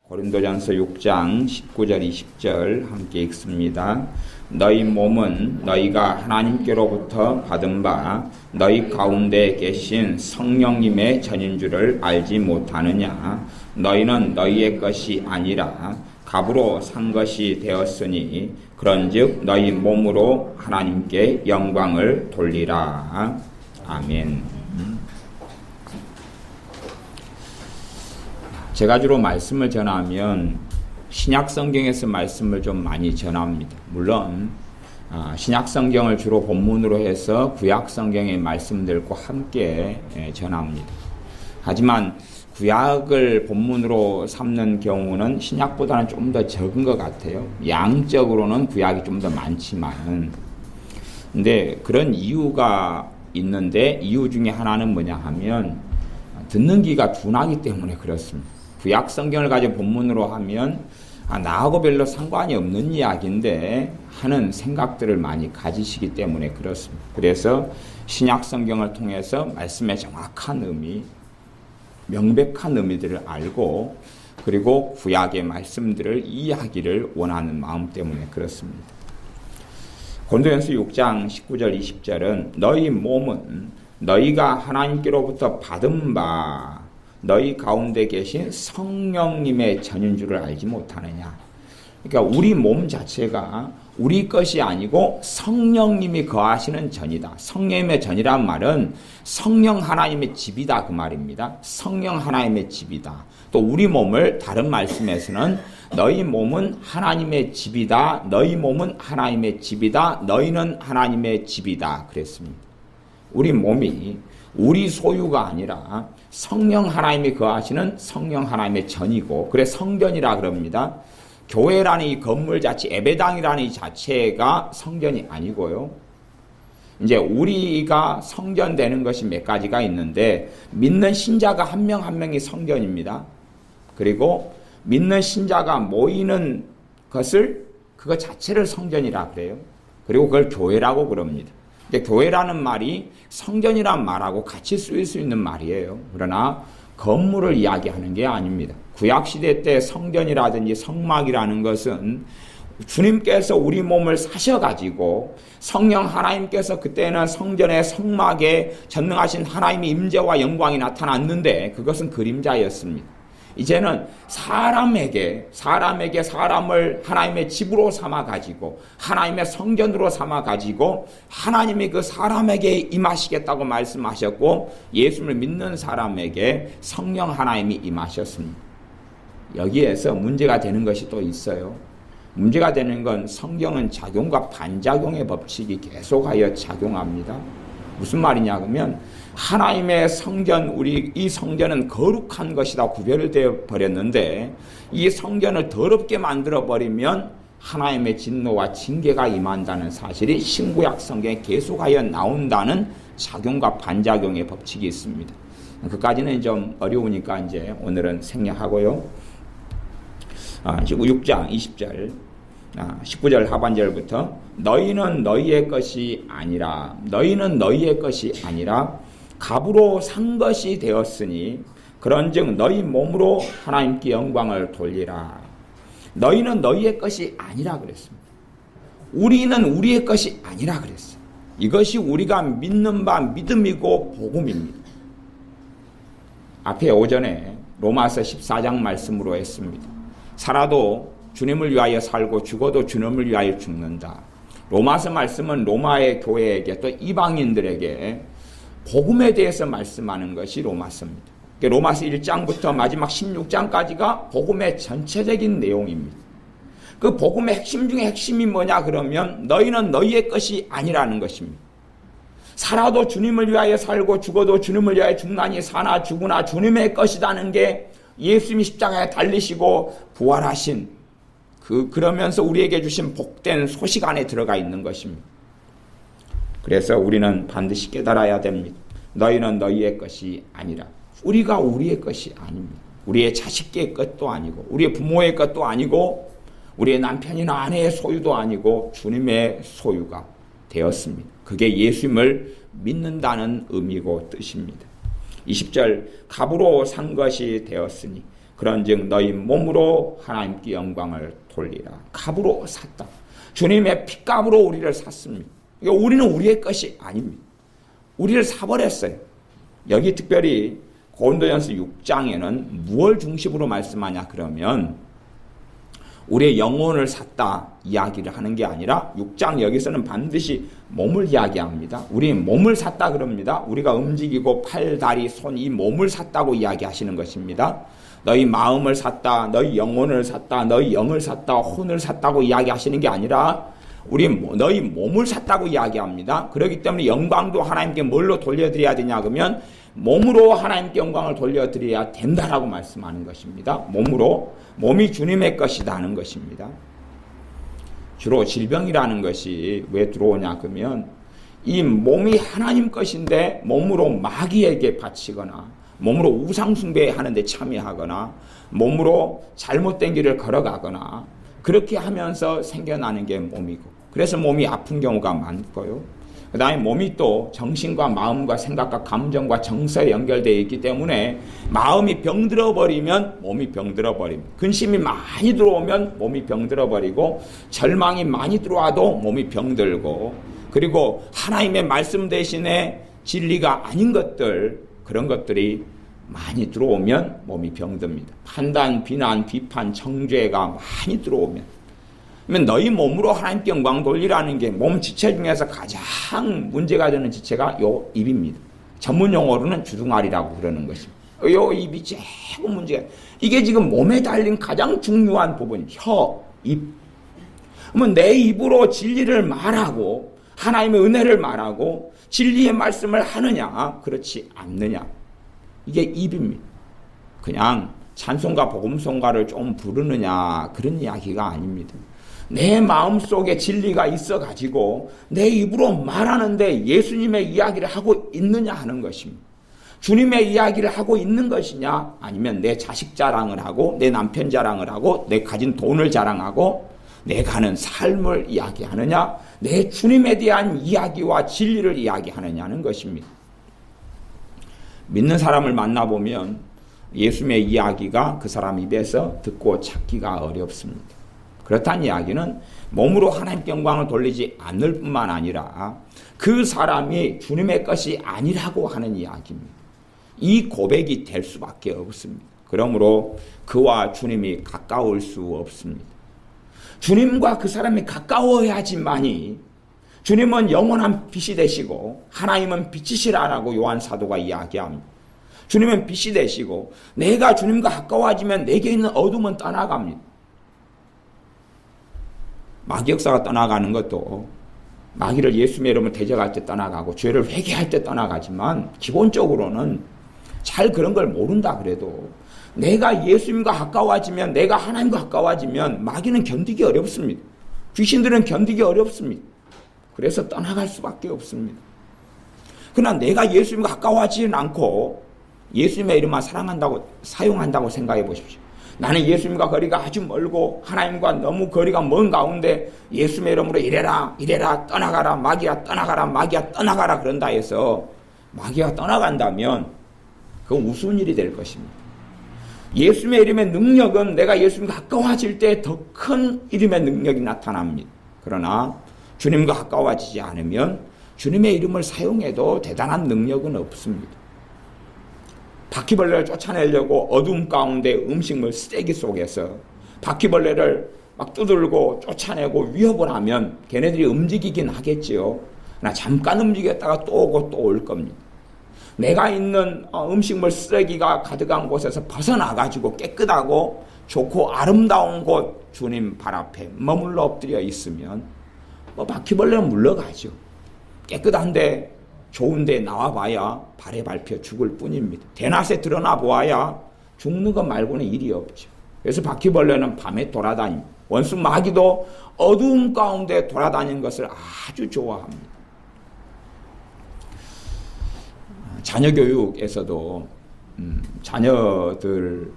고린도전서 6장 19절 20절 함께 읽습니다. 너희 몸은 너희가 하나님께로부터 받은 바 너희 가운데 계신 성령님의 전인 줄을 알지 못하느냐. 너희는 너희의 것이 아니라 값으로 산 것이 되었으니 그런즉 너희 몸으로 하나님께 영광을 돌리라. 아멘. 제가 주로 말씀을 전하면 신약 성경에서 말씀을 좀 많이 전합니다. 물론 신약 성경을 주로 본문으로 해서 구약 성경의 말씀들과 함께 전합니다. 하지만 구약을 본문으로 삼는 경우는 신약보다는 좀 더 적은 것 같아요. 양적으로는 구약이 좀 더 많지만, 근데 그런 이유가 있는데 이유 중에 하나는 뭐냐 하면 듣는 귀가 둔하기 때문에 그렇습니다. 구약 성경을 가지고 본문으로 하면 나하고 별로 상관이 없는 이야기인데 하는 생각들을 많이 가지시기 때문에 그렇습니다. 그래서 신약 성경을 통해서 말씀의 정확한 의미, 명백한 의미들을 알고 그리고 구약의 말씀들을 이해하기를 원하는 마음 때문에 그렇습니다. 고린도전서 6장 19절 20절은 너희 몸은 너희가 하나님께로부터 받은 바 너희 가운데 계신 성령님의 전인 줄을 알지 못하느냐. 그러니까 우리 몸 자체가 우리 것이 아니고 성령님이 거하시는 전이다. 성령님의 전이란 말은 성령 하나님의 집이다 그 말입니다. 성령 하나님의 집이다. 또 우리 몸을 다른 말씀에서는 너희 몸은 하나님의 집이다. 너희 몸은 하나님의 집이다. 너희는 하나님의 집이다 그랬습니다. 우리 몸이 우리 소유가 아니라 성령 하나님이 거하시는 성령 하나님의 전이고, 그래 성전이라 그럽니다. 교회라는 이 건물 자체, 예배당이라는 이 자체가 성전이 아니고요. 이제 우리가 성전 되는 것이 몇 가지가 있는데, 믿는 신자가 한 명 한 명이 성전입니다. 그리고 믿는 신자가 모이는 것을 그것 자체를 성전이라 그래요. 그리고 그걸 교회라고 그럽니다. 근데 교회라는 말이 성전이란 말하고 같이 쓰일 수 있는 말이에요. 그러나 건물을 이야기하는 게 아닙니다. 구약시대 때 성전이라든지 성막이라는 것은 주님께서 우리 몸을 사셔가지고 성령 하나님께서 그때는 성전의 성막에 전능하신 하나님의 임재와 영광이 나타났는데 그것은 그림자였습니다. 이제는 사람에게 사람을 하나님의 집으로 삼아가지고 하나님의 성전으로 삼아가지고 하나님이 그 사람에게 임하시겠다고 말씀하셨고 예수를 믿는 사람에게 성령 하나님이 임하셨습니다. 여기에서 문제가 되는 것이 또 있어요. 문제가 되는 건 성경은 작용과 반작용의 법칙이 계속하여 작용합니다. 무슨 말이냐 그러면 하나님의 성전, 이 성전은 거룩한 것이다 구별되어 버렸는데 이 성전을 더럽게 만들어 버리면 하나님의 진노와 징계가 임한다는 사실이 신구약 성경에 계속하여 나온다는 작용과 반작용의 법칙이 있습니다. 그까지는 좀 어려우니까 이제 오늘은 생략하고요. 6장 20절 19절 하반절부터 너희는 너희의 것이 아니라 값으로 산 것이 되었으니 그런즉 너희 몸으로 하나님께 영광을 돌리라. 너희는 너희의 것이 아니라 그랬습니다. 우리는 우리의 것이 아니라 그랬어요. 이것이 우리가 믿는 바 믿음이고 복음입니다. 앞에 오전에 로마서 14장 말씀으로 했습니다. 살아도 주님을 위하여 살고 죽어도 주님을 위하여 죽는다. 로마서 말씀은 로마의 교회에게 또 이방인들에게 복음에 대해서 말씀하는 것이 로마서입니다. 로마서 1장부터 마지막 16장까지가 복음의 전체적인 내용입니다. 그 복음의 핵심 중에 핵심이 뭐냐 그러면 너희는 너희의 것이 아니라는 것입니다. 살아도 주님을 위하여 살고 죽어도 주님을 위하여 죽나니 사나 죽으나 주님의 것이라는 게 예수님이 십자가에 달리시고 부활하신 그러면서 우리에게 주신 복된 소식 안에 들어가 있는 것입니다. 그래서 우리는 반드시 깨달아야 됩니다. 너희는 너희의 것이 아니라. 우리가 우리의 것이 아닙니다. 우리의 자식의 것도 아니고 우리의 부모의 것도 아니고 우리의 남편이나 아내의 소유도 아니고 주님의 소유가 되었습니다. 그게 예수님을 믿는다는 의미고 뜻입니다. 20절 값으로 산 것이 되었으니 그런즉 너희 몸으로 하나님께 영광을 돌리라. 값으로 샀다. 주님의 피값으로 우리를 샀습니다. 우리는 우리의 것이 아닙니다. 우리를 사버렸어요. 여기 특별히 고린도전서 6장에는 무엇을 중심으로 말씀하냐 그러면 우리의 영혼을 샀다 이야기를 하는 게 아니라 6장 여기서는 반드시 몸을 이야기합니다. 우리 몸을 샀다 그럽니다. 우리가 움직이고 팔, 다리, 손 이 몸을 샀다고 이야기하시는 것입니다. 너희 마음을 샀다, 너희 영혼을 샀다, 너희 영을 샀다, 혼을 샀다고 이야기하시는 게 아니라 너희 몸을 샀다고 이야기합니다. 그렇기 때문에 영광도 하나님께 뭘로 돌려드려야 되냐 그러면 몸으로 하나님께 영광을 돌려드려야 된다라고 말씀하는 것입니다. 몸이 주님의 것이다 하는 것입니다. 주로 질병이라는 것이 왜 들어오냐 그러면 이 몸이 하나님 것인데 몸으로 마귀에게 바치거나 몸으로 우상숭배하는 데 참여하거나 몸으로 잘못된 길을 걸어가거나 그렇게 하면서 생겨나는 게 몸이고 그래서 몸이 아픈 경우가 많고요. 그 다음에 몸이 또 정신과 마음과 생각과 감정과 정서에 연결되어 있기 때문에 마음이 병들어 버리면 몸이 병들어 버립니다. 근심이 많이 들어오면 몸이 병들어 버리고 절망이 많이 들어와도 몸이 병들고 그리고 하나님의 말씀 대신에 진리가 아닌 것들 그런 것들이 많이 들어오면 몸이 병듭니다. 판단, 비난, 비판, 정죄가 많이 들어오면 그러면 너희 몸으로 하나님께 영광 돌리라는 게 몸 지체 중에서 가장 문제가 되는 지체가 요 입입니다. 전문 용어로는 주둥아리라고 그러는 것입니다. 요 입이 제일 문제가 이게 지금 몸에 달린 가장 중요한 부분 혀, 입. 그러면 내 입으로 진리를 말하고 하나님의 은혜를 말하고 진리의 말씀을 하느냐 그렇지 않느냐 이게 입입니다. 그냥 찬송가 복음송가를 좀 부르느냐 그런 이야기가 아닙니다. 내 마음속에 진리가 있어가지고 내 입으로 말하는데 예수님의 이야기를 하고 있느냐 하는 것입니다. 주님의 이야기를 하고 있는 것이냐 아니면 내 자식 자랑을 하고 내 남편 자랑을 하고 내 가진 돈을 자랑하고 내 가는 삶을 이야기하느냐 내 주님에 대한 이야기와 진리를 이야기하느냐는 것입니다. 믿는 사람을 만나보면 예수님의 이야기가 그 사람 입에서 듣고 찾기가 어렵습니다. 그렇다는 이야기는 몸으로 하나님께 영광을 돌리지 않을 뿐만 아니라 그 사람이 주님의 것이 아니라고 하는 이야기입니다. 이 고백이 될 수밖에 없습니다. 그러므로 그와 주님이 가까울 수 없습니다. 주님과 그 사람이 가까워야지만이 주님은 영원한 빛이 되시고 하나님은 빛이시라라고 요한 사도가 이야기합니다. 주님은 빛이 되시고 내가 주님과 가까워지면 내게 있는 어둠은 떠나갑니다. 마귀 역사가 떠나가는 것도 마귀를 예수님의 이름으로 대적할 때 떠나가고 죄를 회개할 때 떠나가지만 기본적으로는 잘 그런 걸 모른다 그래도 내가 예수님과 가까워지면 내가 하나님과 가까워지면 마귀는 견디기 어렵습니다. 귀신들은 견디기 어렵습니다. 그래서 떠나갈 수밖에 없습니다. 그러나 내가 예수님과 가까워지는 않고 예수님의 이름만 사용한다고 생각해 보십시오. 나는 예수님과 거리가 아주 멀고 하나님과 너무 거리가 먼 가운데 예수님의 이름으로 이래라 떠나가라 마귀야 떠나가라 그런다 해서 마귀가 떠나간다면 그건 우스운 일이 될 것입니다. 예수님의 이름의 능력은 내가 예수님과 가까워질 때 더 큰 이름의 능력이 나타납니다. 그러나 주님과 가까워지지 않으면 주님의 이름을 사용해도 대단한 능력은 없습니다. 바퀴벌레를 쫓아내려고 어둠 가운데 음식물 쓰레기 속에서 바퀴벌레를 막 두들고 쫓아내고 위협을 하면 걔네들이 움직이긴 하겠지요. 그러나 잠깐 움직였다가 또 오고 또 올 겁니다. 내가 있는 음식물 쓰레기가 가득한 곳에서 벗어나가지고 깨끗하고 좋고 아름다운 곳 주님 발 앞에 머물러 엎드려 있으면 바퀴벌레는 물러가죠. 깨끗한데 좋은데 나와봐야 발에 밟혀 죽을 뿐입니다. 대낮에 드러나 보아야 죽는 것 말고는 일이 없죠. 그래서 바퀴벌레는 밤에 돌아다닙니다. 원수 마귀도 어두운 가운데 돌아다니는 것을 아주 좋아합니다. 자녀 교육에서도 자녀들을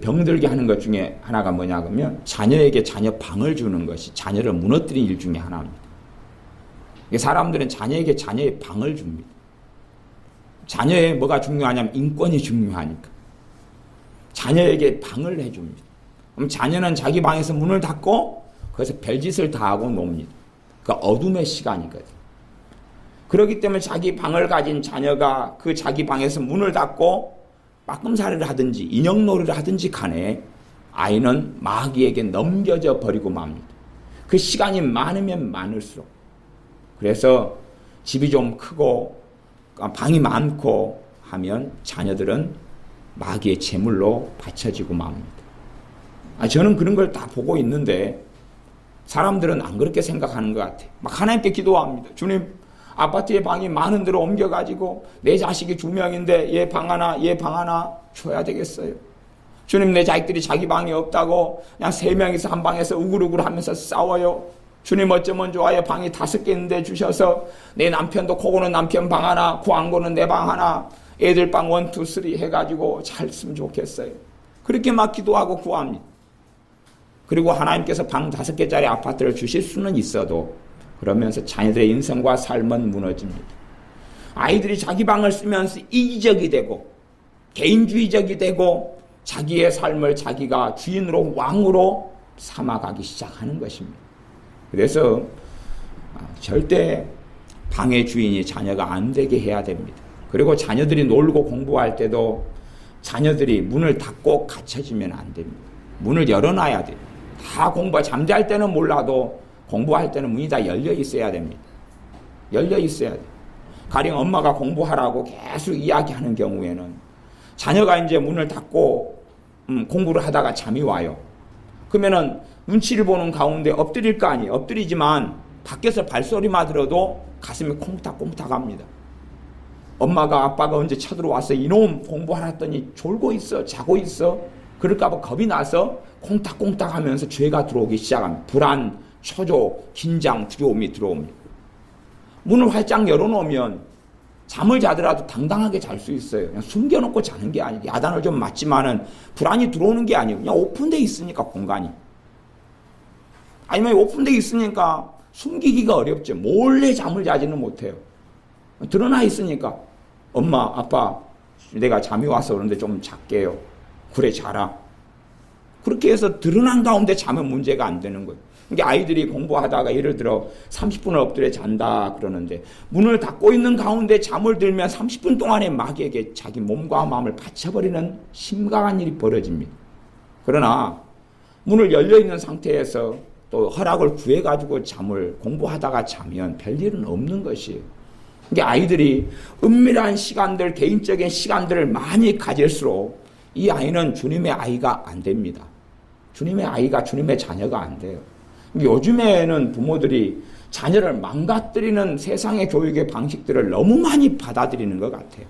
병들게 하는 것 중에 하나가 뭐냐 그러면 자녀에게 자녀 방을 주는 것이 자녀를 무너뜨린 일 중에 하나입니다. 사람들은 자녀에게 자녀의 방을 줍니다. 자녀의 뭐가 중요하냐면 인권이 중요하니까. 자녀에게 방을 해줍니다. 그럼 자녀는 자기 방에서 문을 닫고 거기서 별짓을 다 하고 놉니다. 그 어둠의 시간이거든. 그렇기 때문에 자기 방을 가진 자녀가 그 자기 방에서 문을 닫고 빠끔살이를 하든지 인형놀이를 하든지 간에 아이는 마귀에게 넘겨져 버리고 맙니다. 그 시간이 많으면 많을수록. 그래서 집이 좀 크고 방이 많고 하면 자녀들은 마귀의 제물로 바쳐지고 맙니다. 저는 그런 걸 다 보고 있는데 사람들은 안 그렇게 생각하는 것 같아요. 막 하나님께 기도합니다. 주님, 아파트에 방이 많은 데로 옮겨가지고 내 자식이 2명인데 얘 방 하나 줘야 되겠어요. 주님, 내 자식들이 자기 방이 없다고 그냥 3명이서 한 방에서 우글우글 하면서 싸워요. 주님, 어쩌면 좋아요. 방이 5개 있는데 주셔서 내 남편도 코고는 남편 방 하나, 고안고는 내 방 하나, 애들 방 1, 2, 3 해가지고 잘 쓰면 좋겠어요. 그렇게 막 기도하고 구합니다. 그리고 하나님께서 방 5개짜리 아파트를 주실 수는 있어도 그러면서 자녀들의 인생과 삶은 무너집니다. 아이들이 자기 방을 쓰면서 이기적이 되고 개인주의적이 되고 자기의 삶을 자기가 주인으로 왕으로 삼아가기 시작하는 것입니다. 그래서 절대 방의 주인이 자녀가 안 되게 해야 됩니다. 그리고 자녀들이 놀고 공부할 때도 자녀들이 문을 닫고 갇혀지면 안 됩니다. 문을 열어놔야 돼요. 다 잠잘 때는 몰라도 공부할 때는 문이 다 열려 있어야 됩니다. 열려 있어야 돼요. 가령 엄마가 공부하라고 계속 이야기하는 경우에는 자녀가 이제 문을 닫고 공부를 하다가 잠이 와요. 그러면은 눈치를 보는 가운데 엎드릴 거 아니에요. 엎드리지만 밖에서 발소리만 들어도 가슴이 콩닥콩닥 합니다. 엄마가 아빠가 언제 쳐들어와서 이놈 공부하라 했더니 졸고 있어, 자고 있어. 그럴까봐 겁이 나서 콩닥콩닥 하면서 죄가 들어오기 시작합니다. 불안, 초조, 긴장, 두려움이 들어옵니다. 문을 활짝 열어놓으면 잠을 자더라도 당당하게 잘 수 있어요. 그냥 숨겨놓고 자는 게 아니고 야단을 좀 맞지만은 불안이 들어오는 게 아니고 그냥 오픈되어 있으니까 공간이. 아니면 오픈되어 있으니까 숨기기가 어렵죠. 몰래 잠을 자지는 못해요. 드러나 있으니까 엄마, 아빠 내가 잠이 와서 그런데 좀 잘게요. 그래 자라. 그렇게 해서 드러난 가운데 자면 문제가 안 되는 거예요. 그러니까 아이들이 공부하다가 예를 들어 30분을 엎드려 잔다 그러는데 문을 닫고 있는 가운데 잠을 들면 30분 동안에 마귀에게 자기 몸과 마음을 바쳐버리는 심각한 일이 벌어집니다. 그러나 문을 열려있는 상태에서 또 허락을 구해가지고 잠을 공부하다가 자면 별일은 없는 것이에요. 그러니까 아이들이 은밀한 시간들, 개인적인 시간들을 많이 가질수록 이 아이는 주님의 아이가 안 됩니다. 주님의 아이가 주님의 자녀가 안 돼요. 요즘에는 부모들이 자녀를 망가뜨리는 세상의 교육의 방식들을 너무 많이 받아들이는 것 같아요.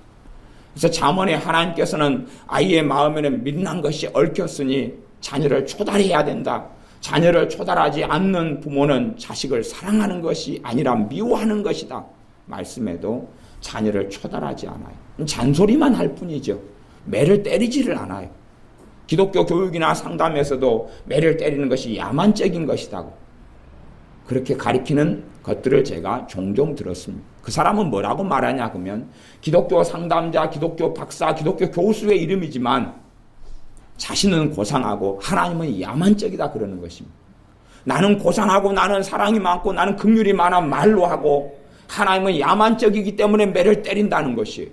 그래서 잠언에 하나님께서는 아이의 마음에는 미련한 것이 얽혔으니 자녀를 초달해야 된다. 자녀를 초달하지 않는 부모는 자식을 사랑하는 것이 아니라 미워하는 것이다. 말씀에도 자녀를 초달하지 않아요. 잔소리만 할 뿐이죠. 매를 때리지를 않아요. 기독교 교육이나 상담에서도 매를 때리는 것이 야만적인 것이라고 그렇게 가리키는 것들을 제가 종종 들었습니다. 그 사람은 뭐라고 말하냐 그러면 기독교 상담자, 기독교 박사, 기독교 교수의 이름이지만 자신은 고상하고 하나님은 야만적이다 그러는 것입니다. 나는 고상하고 나는 사랑이 많고 나는 긍휼이 많아 말로 하고 하나님은 야만적이기 때문에 매를 때린다는 것이에요.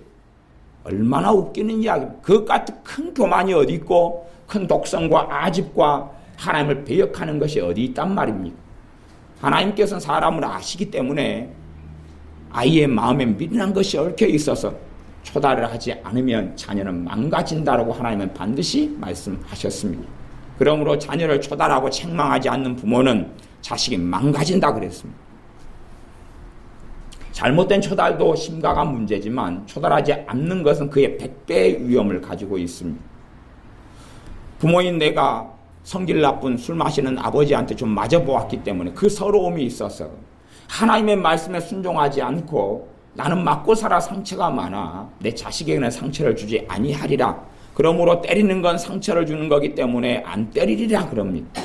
얼마나 웃기는 이야기입니다. 그것 같은 큰 교만이 어디 있고 큰 독성과 아집과 하나님을 배역하는 것이 어디 있단 말입니까? 하나님께서는 사람을 아시기 때문에 아이의 마음에 미련한 것이 얽혀 있어서 초달을 하지 않으면 자녀는 망가진다라고 하나님은 반드시 말씀하셨습니다. 그러므로 자녀를 초달하고 책망하지 않는 부모는 자식이 망가진다 그랬습니다. 잘못된 초달도 심각한 문제지만 초달하지 않는 것은 그의 100배의 위험을 가지고 있습니다. 부모인 내가 성질 나쁜 술 마시는 아버지한테 좀 맞아보았기 때문에 그 서러움이 있어서 하나님의 말씀에 순종하지 않고 나는 맞고 살아 상처가 많아 내 자식에게는 상처를 주지 아니하리라. 그러므로 때리는 건 상처를 주는 거기 때문에 안 때리리라 그럽니다.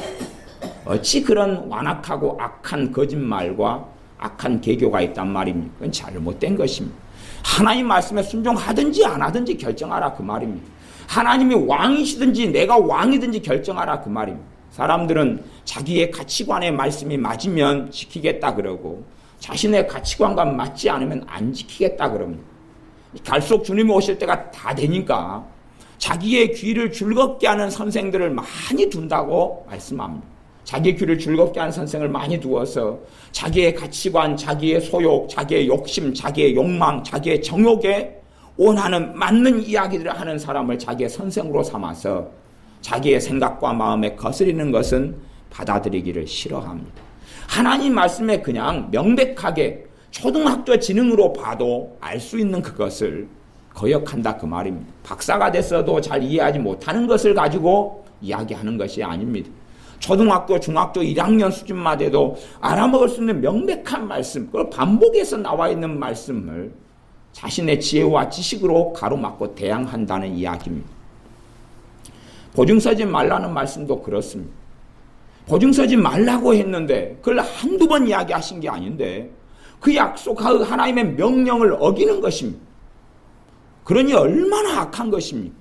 어찌 그런 완악하고 악한 거짓말과 악한 개교가 있단 말입니까? 그건 잘못된 것입니다. 하나님 말씀에 순종하든지 안 하든지 결정하라 그 말입니다. 하나님이 왕이시든지 내가 왕이든지 결정하라 그 말입니다. 사람들은 자기의 가치관의 말씀이 맞으면 지키겠다 그러고 자신의 가치관과 맞지 않으면 안 지키겠다 그럽니다. 갈수록 주님이 오실 때가 다 되니까 자기의 귀를 즐겁게 하는 선생들을 많이 둔다고 말씀합니다. 자기의 귀를 즐겁게 하는 선생을 많이 두어서 자기의 가치관, 자기의 소욕, 자기의 욕심, 자기의 욕망, 자기의 정욕에 원하는 맞는 이야기들을 하는 사람을 자기의 선생으로 삼아서 자기의 생각과 마음에 거스리는 것은 받아들이기를 싫어합니다. 하나님 말씀에 그냥 명백하게 초등학교 지능으로 봐도 알 수 있는 그것을 거역한다 그 말입니다. 박사가 됐어도 잘 이해하지 못하는 것을 가지고 이야기하는 것이 아닙니다. 초등학교, 중학교 1학년 수준만 돼도 알아먹을 수 있는 명백한 말씀, 그걸 반복해서 나와 있는 말씀을 자신의 지혜와 지식으로 가로막고 대항한다는 이야기입니다. 보증 서지 말라는 말씀도 그렇습니다. 보증 서지 말라고 했는데 그걸 한두 번 이야기하신 게 아닌데 그 약속하고 하나님의 명령을 어기는 것입니다. 그러니 얼마나 악한 것입니까?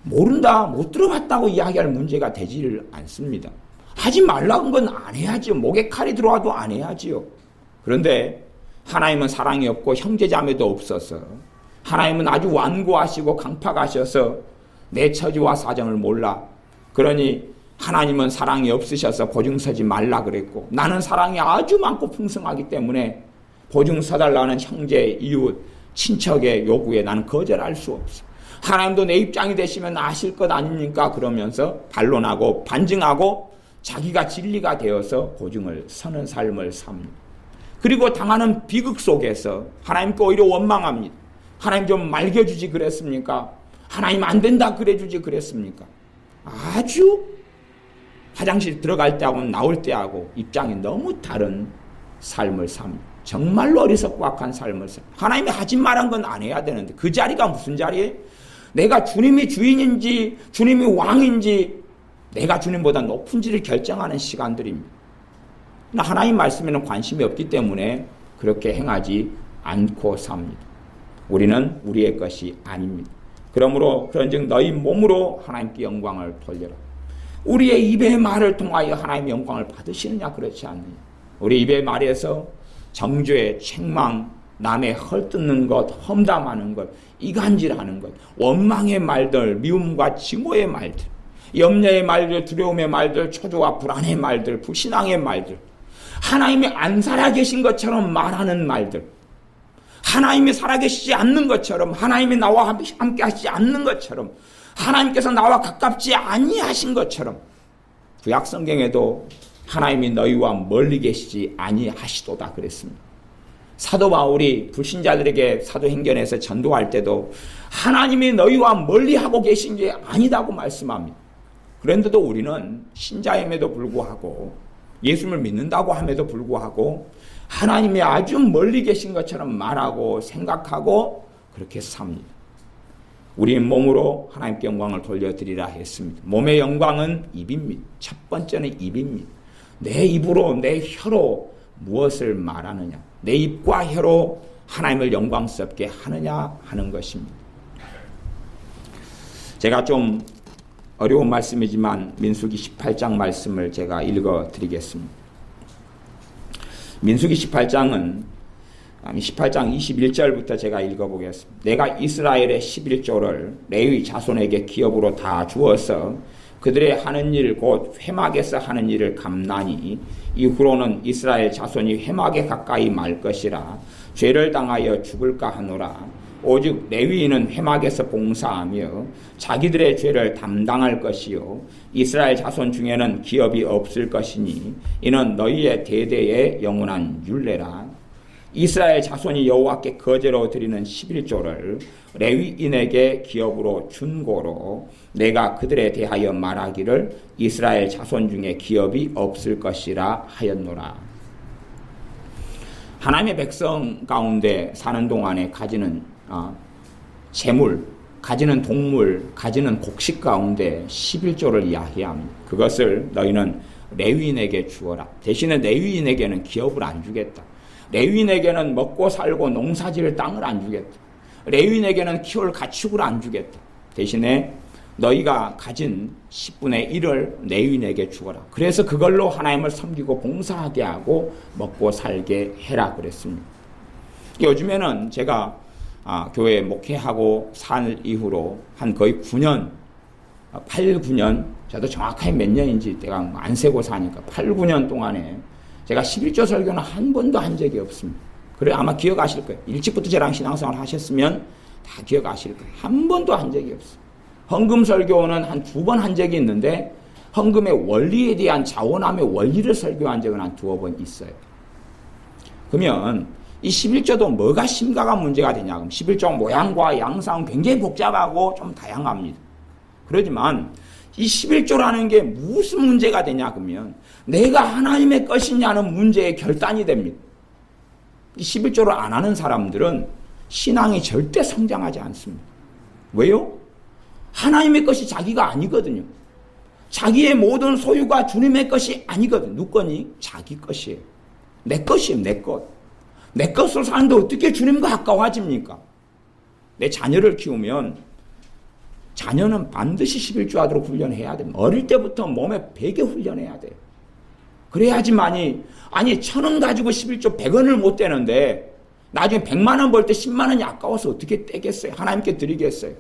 모른다, 못 들어봤다고 이야기할 문제가 되지를 않습니다. 하지 말라는 건 안 해야지요. 목에 칼이 들어와도 안 해야지요. 그런데 하나님은 사랑이 없고 형제자매도 없어서 하나님은 아주 완고하시고 강팍하셔서 내 처지와 사정을 몰라. 그러니 하나님은 사랑이 없으셔서 보증 서지 말라 그랬고 나는 사랑이 아주 많고 풍성하기 때문에 보증 서달라는 형제, 이웃, 친척의 요구에 나는 거절할 수 없어. 하나님도 내 입장이 되시면 아실 것 아닙니까? 그러면서 반론하고 반증하고 자기가 진리가 되어서 보증을 서는 삶을 삽니다. 그리고 당하는 비극 속에서 하나님께 오히려 원망합니다. 하나님 좀 말겨주지 그랬습니까? 하나님 안 된다 그래주지 그랬습니까? 아주 화장실 들어갈 때하고 나올 때하고 입장이 너무 다른 삶을 삽니다. 정말로 어리석고 악한 삶을 삽니다. 하나님이 하지 말한 건 안 해야 되는데 그 자리가 무슨 자리예요? 내가 주님이 주인인지 주님이 왕인지 내가 주님보다 높은지를 결정하는 시간들입니다. 하나님 말씀에는 관심이 없기 때문에 그렇게 행하지 않고 삽니다. 우리는 우리의 것이 아닙니다. 그러므로 그런즉 너희 몸으로 하나님께 영광을 돌려라. 우리의 입의 말을 통하여 하나님의 영광을 받으시느냐 그렇지 않느냐. 우리 입의 말에서 정죄, 책망, 남의 헐뜯는 것, 험담하는 것, 이간질하는 것, 원망의 말들, 미움과 증오의 말들, 염려의 말들, 두려움의 말들, 초조와 불안의 말들, 불신앙의 말들, 하나님이 안 살아계신 것처럼 말하는 말들, 하나님이 살아계시지 않는 것처럼, 하나님이 나와 함께 하시지 않는 것처럼, 하나님께서 나와 가깝지 아니하신 것처럼 구약 성경에도 하나님이 너희와 멀리 계시지 아니하시도다 그랬습니다. 사도 바울이 불신자들에게 사도행전에서 전도할 때도 하나님이 너희와 멀리하고 계신 게 아니다고 말씀합니다. 그런데도 우리는 신자임에도 불구하고 예수님을 믿는다고 함에도 불구하고 하나님이 아주 멀리 계신 것처럼 말하고 생각하고 그렇게 삽니다. 우리 몸으로 하나님께 영광을 돌려드리라 했습니다. 몸의 영광은 입입니다. 첫 번째는 입입니다. 내 입으로 내 혀로 무엇을 말하느냐, 내 입과 혀로 하나님을 영광스럽게 하느냐 하는 것입니다. 제가 좀 어려운 말씀이지만 민수기 18장 말씀을 제가 읽어드리겠습니다. 민수기 18장 21절부터 제가 읽어보겠습니다. 내가 이스라엘의 11조를 레위 자손에게 기업으로 다 주어서 그들의 하는 일 곧 회막에서 하는 일을 감나니 이후로는 이스라엘 자손이 회막에 가까이 말 것이라 죄를 당하여 죽을까 하노라. 오직 레위인은 회막에서 봉사하며 자기들의 죄를 담당할 것이요 이스라엘 자손 중에는 기업이 없을 것이니 이는 너희의 대대의 영원한 율례라. 이스라엘 자손이 여호와께 거제로 드리는 11조를 레위인에게 기업으로 준 고로 내가 그들에 대하여 말하기를 이스라엘 자손 중에 기업이 없을 것이라 하였노라. 하나님의 백성 가운데 사는 동안에 가지는 재물, 가지는 동물, 가지는 곡식 가운데 11조를 이야기합니다. 그것을 너희는 레위인에게 주어라. 대신에 레위인에게는 기업을 안 주겠다. 레위인에게는 먹고 살고 농사지을 땅을 안 주겠다. 레위인에게는 키울 가축을 안 주겠다. 대신에 너희가 가진 10분의 1을 레위인에게 주어라. 그래서 그걸로 하나님을 섬기고 봉사하게 하고 먹고 살게 해라 그랬습니다. 요즘에는 제가 교회 목회하고 산 이후로 한 거의 9년, 8, 9년, 저도 정확하게 몇 년인지 내가 안 세고 사니까 8, 9년 동안에 제가 11조 설교는 한 번도 한 적이 없습니다. 그래 아마 기억하실 거예요. 일찍부터 저랑 신앙생활 하셨으면 다 기억하실 거예요. 한 번도 한 적이 없어요. 헌금 설교는 한 2번 한 적이 있는데 헌금의 원리에 대한 자원함의 원리를 설교한 적은 한 2번 있어요. 그러면 이 11조도 뭐가 심각한 문제가 되냐? 그럼 11조 모양과 양상 굉장히 복잡하고 좀 다양합니다. 그렇지만 이 11조라는 게 무슨 문제가 되냐 그러면 내가 하나님의 것이냐는 문제의 결단이 됩니다. 이 11조를 안 하는 사람들은 신앙이 절대 성장하지 않습니다. 왜요? 하나님의 것이 자기가 아니거든요. 자기의 모든 소유가 주님의 것이 아니거든요. 누구 거니? 자기 것이에요. 내 것이에요. 내 것. 내 것으로 사는데 어떻게 주님과 가까워집니까? 내 자녀를 키우면 자녀는 반드시 11조 하도록 훈련해야 됩니다. 어릴 때부터 몸에 배게 훈련해야 돼요. 그래야지만이 아니 1,000원 가지고 11조 100원을 못 떼는데 나중에 100만 원 벌 때 10만 원이 아까워서 어떻게 떼겠어요? 하나님께 드리겠어요?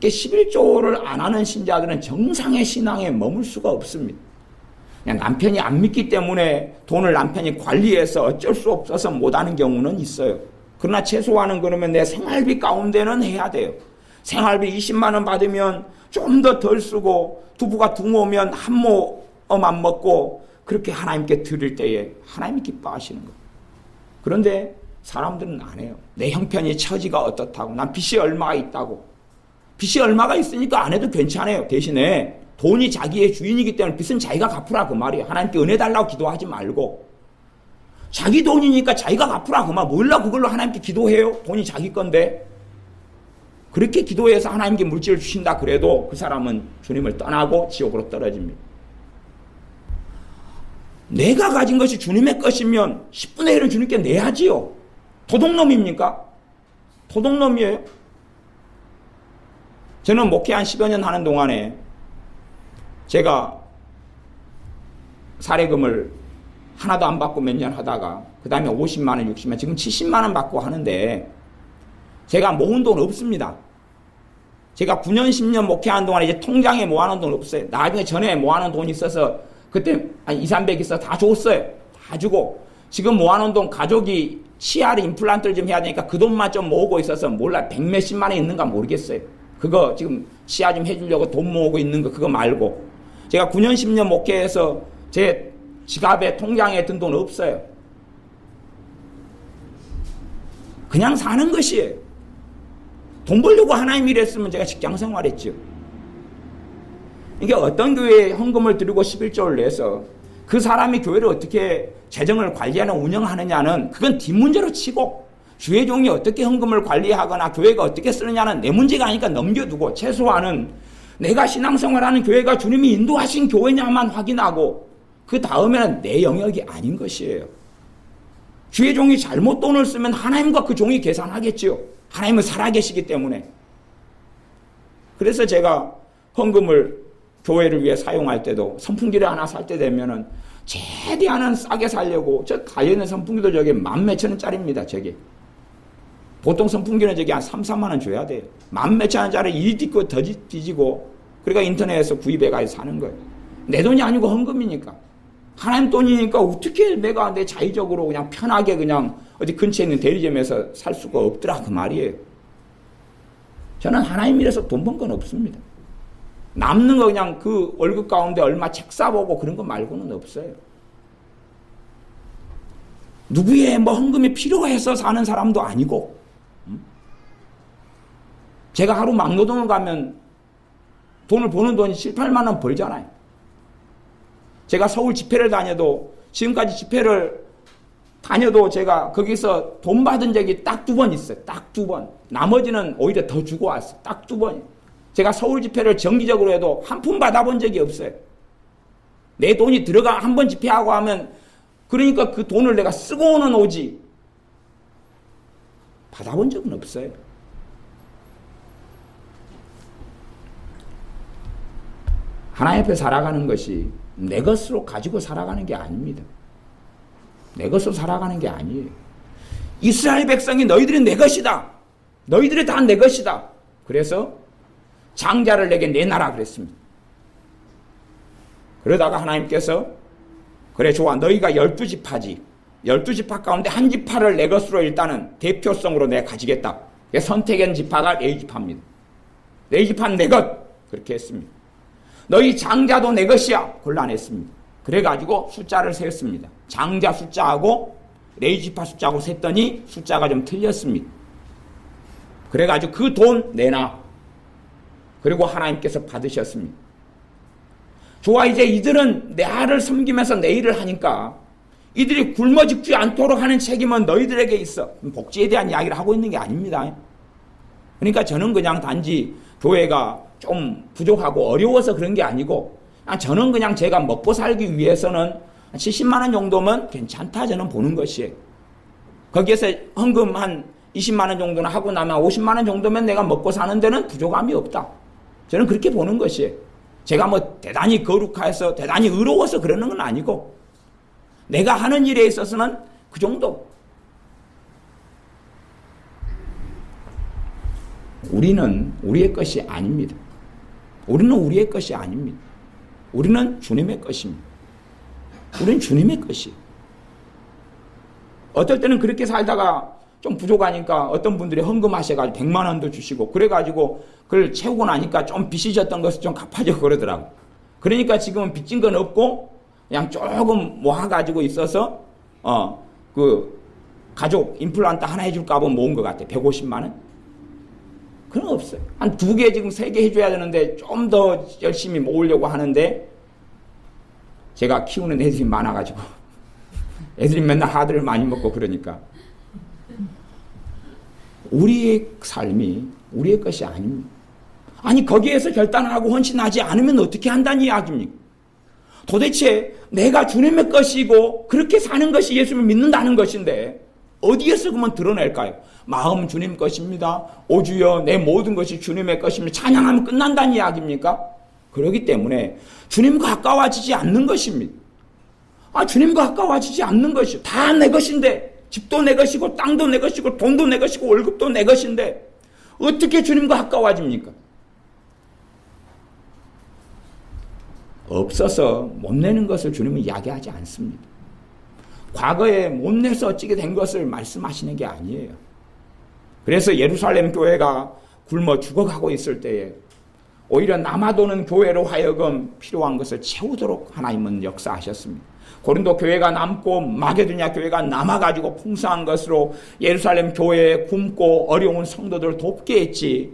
11조를 안 하는 신자들은 정상의 신앙에 머물 수가 없습니다. 그냥 남편이 안 믿기 때문에 돈을 남편이 관리해서 어쩔 수 없어서 못하는 경우는 있어요. 그러나 최소한은 그러면 내 생활비 가운데는 해야 돼요. 생활비 20만 원 받으면 좀 더 덜 쓰고 두부가 둥 오면 한 모만 먹고 그렇게 하나님께 드릴 때에 하나님이 기뻐하시는 거예요. 그런데 사람들은 안 해요. 내 형편이 처지가 어떻다고 난 빚이 얼마가 있다고. 빚이 얼마가 있으니까 안 해도 괜찮아요. 대신에 돈이 자기의 주인이기 때문에 빚은 자기가 갚으라 그 말이에요. 하나님께 은혜 달라고 기도하지 말고 자기 돈이니까 자기가 갚으라 그 말. 몰라 그걸로 하나님께 기도해요. 돈이 자기 건데. 그렇게 기도해서 하나님께 물질을 주신다 그래도 그 사람은 주님을 떠나고 지옥으로 떨어집니다. 내가 가진 것이 주님의 것이면 10분의 1은 주님께 내야지요. 도둑놈입니까? 도둑놈이에요. 저는 목회 한 10여 년 하는 동안에 제가 사례금을 하나도 안 받고 몇 년 하다가 그 다음에 50만 원, 60만 원, 지금 70만 원 받고 하는데 제가 모은 돈 없습니다. 제가 9년, 10년 목회하는 동안에 이제 통장에 모아놓은 돈 없어요. 나중에 전에 모아놓은 돈이 있어서 그때 한 2, 300 있어 다 줬어요. 다 주고 지금 모아놓은 돈 가족이 CR 임플란트를 좀 해야 되니까 그 돈만 좀 모으고 있어서 몰라 100 몇십만 원 있는가 모르겠어요. 그거 지금 CR 좀 해주려고 돈 모으고 있는 거 그거 말고 제가 9년, 10년 목회해서 제 지갑에 통장에 든 돈 없어요. 그냥 사는 것이에요. 돈 벌려고 하나님 일했으면 제가 직장생활 했죠. 이게 어떤 교회에 헌금을 드리고 11조를 내서 그 사람이 교회를 어떻게 재정을 관리하는 운영하느냐는 그건 뒷문제로 치고 주의 종이 어떻게 헌금을 관리하거나 교회가 어떻게 쓰느냐는 내 문제가 아니까 넘겨두고 최소한은 내가 신앙생활하는 교회가 주님이 인도하신 교회냐만 확인하고 그 다음에는 내 영역이 아닌 것이에요. 주의 종이 잘못 돈을 쓰면 하나님과 그 종이 계산하겠지요. 하나님은 살아계시기 때문에. 그래서 제가 헌금을 교회를 위해 사용할 때도 선풍기를 하나 살 때 되면은 최대한은 싸게 살려고 저 달려있는 선풍기도 저게 10,000몇천 원짜리입니다. 저게. 보통 선풍기는 저게 한 3, 4만 원 줘야 돼요. 10,000몇천 원짜리 이 뒤고 더 뒤지고 그러니까 인터넷에서 구입해가지고 사는 거예요. 내 돈이 아니고 헌금이니까. 하나님 돈이니까 어떻게 내가 내 자의적으로 그냥 편하게 그냥 어디 근처에 있는 대리점에서 살 수가 없더라 그 말이에요. 저는 하나님 일에서 돈 번 건 없습니다. 남는 거 그냥 그 월급 가운데 얼마 책 사보고 그런 거 말고는 없어요. 누구의 뭐 헌금이 필요해서 사는 사람도 아니고 제가 하루 막노동을 가면 돈을 버는 돈이 7, 8만 원 벌잖아요. 제가 서울 집회를 다녀도 지금까지 집회를 다녀도 제가 거기서 돈 받은 적이 딱 2번 있어요. 딱 2번. 나머지는 오히려 더 주고 왔어요. 딱 2번. 제가 서울 집회를 정기적으로 해도 한 푼 받아본 적이 없어요. 내 돈이 들어가 한 번 집회하고 하면 그러니까 그 돈을 내가 쓰고 오는 오지 받아본 적은 없어요. 하나님 앞에 살아가는 것이 내 것으로 가지고 살아가는 게 아닙니다. 내 것으로 살아가는 게 아니에요. 이스라엘 백성이 너희들이 내 것이다. 너희들이 다 내 것이다. 그래서 장자를 내게 내놔라 그랬습니다. 그러다가 하나님께서 그래 좋아 너희가 12지파지 12지파 가운데 한 지파를 내 것으로 일단은 대표성으로 내가 가지겠다. 선택한 지파가 레위지파입니다. 레위지파는 내 것 그렇게 했습니다. 너희 장자도 내 것이야 곤란했습니다. 그래가지고 숫자를 세었습니다. 장자 숫자하고 레위지파 숫자하고 셌더니 숫자가 좀 틀렸습니다. 그래가지고 그 돈 내놔. 그리고 하나님께서 받으셨습니다. 좋아 이제 이들은 나를 섬기면서 내 일을 하니까 이들이 굶어 죽지 않도록 하는 책임은 너희들에게 있어. 복지에 대한 이야기를 하고 있는 게 아닙니다. 그러니까 저는 그냥 단지 교회가 좀 부족하고 어려워서 그런 게 아니고 저는 그냥 제가 먹고 살기 위해서는 70만 원 정도면 괜찮다 저는 보는 것이에요. 거기에서 헌금 한 20만 원 정도는 하고 나면 50만 원 정도면 내가 먹고 사는 데는 부족함이 없다. 저는 그렇게 보는 것이에요. 제가 뭐 대단히 거룩해서 대단히 의로워서 그러는 건 아니고 내가 하는 일에 있어서는 그 정도. 우리는 우리의 것이 아닙니다. 우리는 우리의 것이 아닙니다. 우리는 주님의 것입니다. 우리는 주님의 것이에요. 어떨 때는 그렇게 살다가 좀 부족하니까 어떤 분들이 헌금하셔가지고 100만 원도 주시고 그래가지고 그걸 채우고 나니까 좀 빚이 졌던 것을 좀 갚아줘 그러더라고. 그러니까 지금은 빚진 건 없고 그냥 조금 모아가지고 있어서 그 가족 임플란트 하나 해줄까 하고 모은 것 같아. 150만 원? 그런 거 없어요. 한 2개 지금 3개 해줘야 되는데 좀 더 열심히 모으려고 하는데 제가 키우는 애들이 많아가지고 애들이 맨날 하드를 많이 먹고 그러니까 우리의 삶이 우리의 것이 아닙니다. 아니 거기에서 결단하고 헌신하지 않으면 어떻게 한다는 이야기입니까? 도대체 내가 주님의 것이고 그렇게 사는 것이 예수님을 믿는다는 것인데 어디에서 그러면 드러낼까요? 마음은 주님 것입니다. 오주여 내 모든 것이 주님의 것입니다. 찬양하면 끝난다는 이야기입니까? 그렇기 때문에 주님과 가까워지지 않는 것입니다. 주님과 가까워지지 않는 것이요. 다 내 것인데 집도 내 것이고 땅도 내 것이고 돈도 내 것이고 월급도 내 것인데 어떻게 주님과 가까워집니까? 없어서 못 내는 것을 주님은 이야기하지 않습니다. 과거에 못 내서 어찌게 된 것을 말씀하시는 게 아니에요. 그래서 예루살렘 교회가 굶어 죽어가고 있을 때에 오히려 남아도는 교회로 하여금 필요한 것을 채우도록 하나님은 역사하셨습니다. 고린도 교회가 남고 마게도냐 교회가 남아가지고 풍성한 것으로 예루살렘 교회에 굶고 어려운 성도들을 돕게 했지.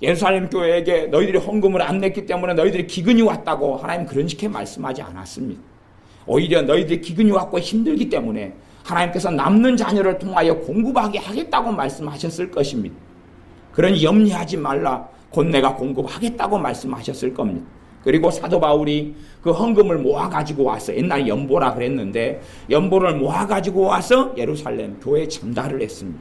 예루살렘 교회에게 너희들이 헌금을 안 냈기 때문에 너희들이 기근이 왔다고 하나님 그런 식의 말씀하지 않았습니다. 오히려 너희들이 기근이 왔고 힘들기 때문에 하나님께서 남는 자녀를 통하여 공급하게 하겠다고 말씀하셨을 것입니다. 그러니 염려하지 말라. 곧 내가 공급하겠다고 말씀하셨을 겁니다. 그리고 사도 바울이 그 헌금을 모아가지고 와서 옛날 연보라 그랬는데 연보를 모아가지고 와서 예루살렘 교회에 전달을 했습니다.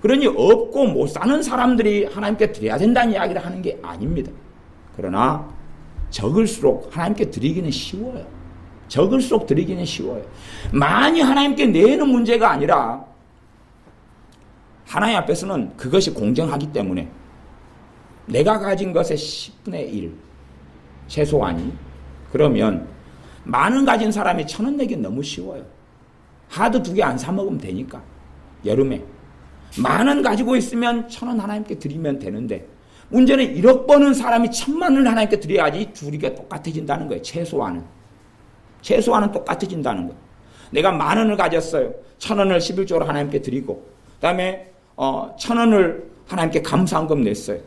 그러니 없고 못 사는 사람들이 하나님께 드려야 된다는 이야기를 하는 게 아닙니다. 그러나 적을수록 하나님께 드리기는 쉬워요. 적을수록 드리기는 쉬워요. 많이 하나님께 내는 문제가 아니라 하나님 앞에서는 그것이 공정하기 때문에 내가 가진 것의 10분의 1 최소한이 그러면 많은 가진 사람이 1,000원 내기 너무 쉬워요. 하드 2개 안 사 먹으면 되니까 여름에 만원 가지고 있으면 1,000원 하나님께 드리면 되는데 문제는 1억 버는 사람이 1,000만 원을 하나님께 드려야지 둘이가 똑같아진다는 거예요. 최소한은 똑같아진다는 거예요. 내가 10,000원을 가졌어요. 1,000원을 11조로 하나님께 드리고 그다음에 1,000원을 하나님께 감사한금 냈어요.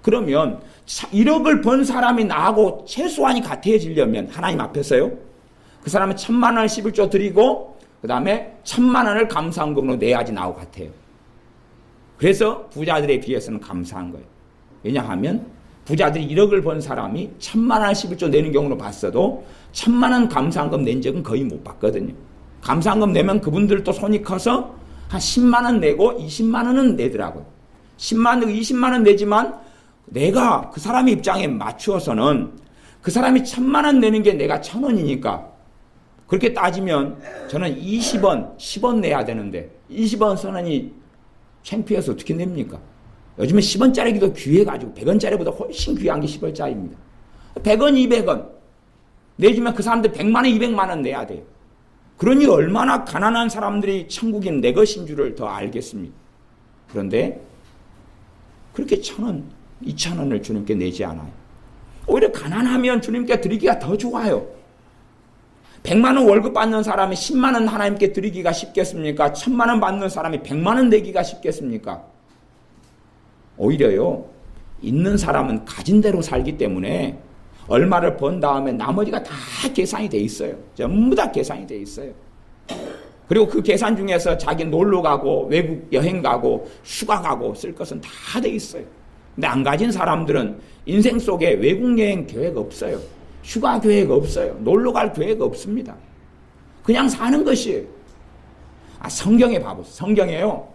그러면 1억을 번 사람이 나하고 최소한이 같아지려면 하나님 앞에서요. 그 사람은 1,000만 원을 11조 드리고 그 다음에 1,000만 원을 감사한금으로 내야지 나하고 같아요. 그래서 부자들에 비해서는 감사한 거예요. 왜냐하면 부자들이 1억을 번 사람이 1,000만 원을 11조 내는 경우로 봤어도 1,000만 원 감사한금 낸 적은 거의 못 봤거든요. 감사한금 내면 그분들도 손이 커서 한 10만 원 내고 20만 원은 내더라고요. 10만 원, 20만 원 내지만 내가 그 사람의 입장에 맞추어서는 그 사람이 1000만 원 내는 게 내가 1000원이니까 그렇게 따지면 저는 20원, 10원 내야 되는데 20원 선언이 창피해서 어떻게 냅니까? 요즘은 10원짜리기도 귀해가지고 100원짜리보다 훨씬 귀한 게 10원짜리입니다. 100원, 200원 내주면 그 사람들 100만 원, 200만 원 내야 돼요. 그러니 얼마나 가난한 사람들이 천국인 내 것인 줄을 더 알겠습니다. 그런데 그렇게 1000원, 2000원을 주님께 내지 않아요. 오히려 가난하면 주님께 드리기가 더 좋아요. 100만 원 월급 받는 사람이 10만 원 하나님께 드리기가 쉽겠습니까? 1000만 원 받는 사람이 100만 원 내기가 쉽겠습니까? 오히려요, 있는 사람은 가진 대로 살기 때문에 얼마를 번 다음에 나머지가 다 계산이 돼 있어요. 전부 다 계산이 돼 있어요. 그리고 그 계산 중에서 자기 놀러 가고 외국 여행 가고 휴가 가고 쓸 것은 다 돼 있어요. 근데 안 가진 사람들은 인생 속에 외국 여행 계획 없어요. 휴가 계획 없어요. 놀러 갈 계획 없습니다. 그냥 사는 것이에요. 성경에 봐보세요. 성경에요,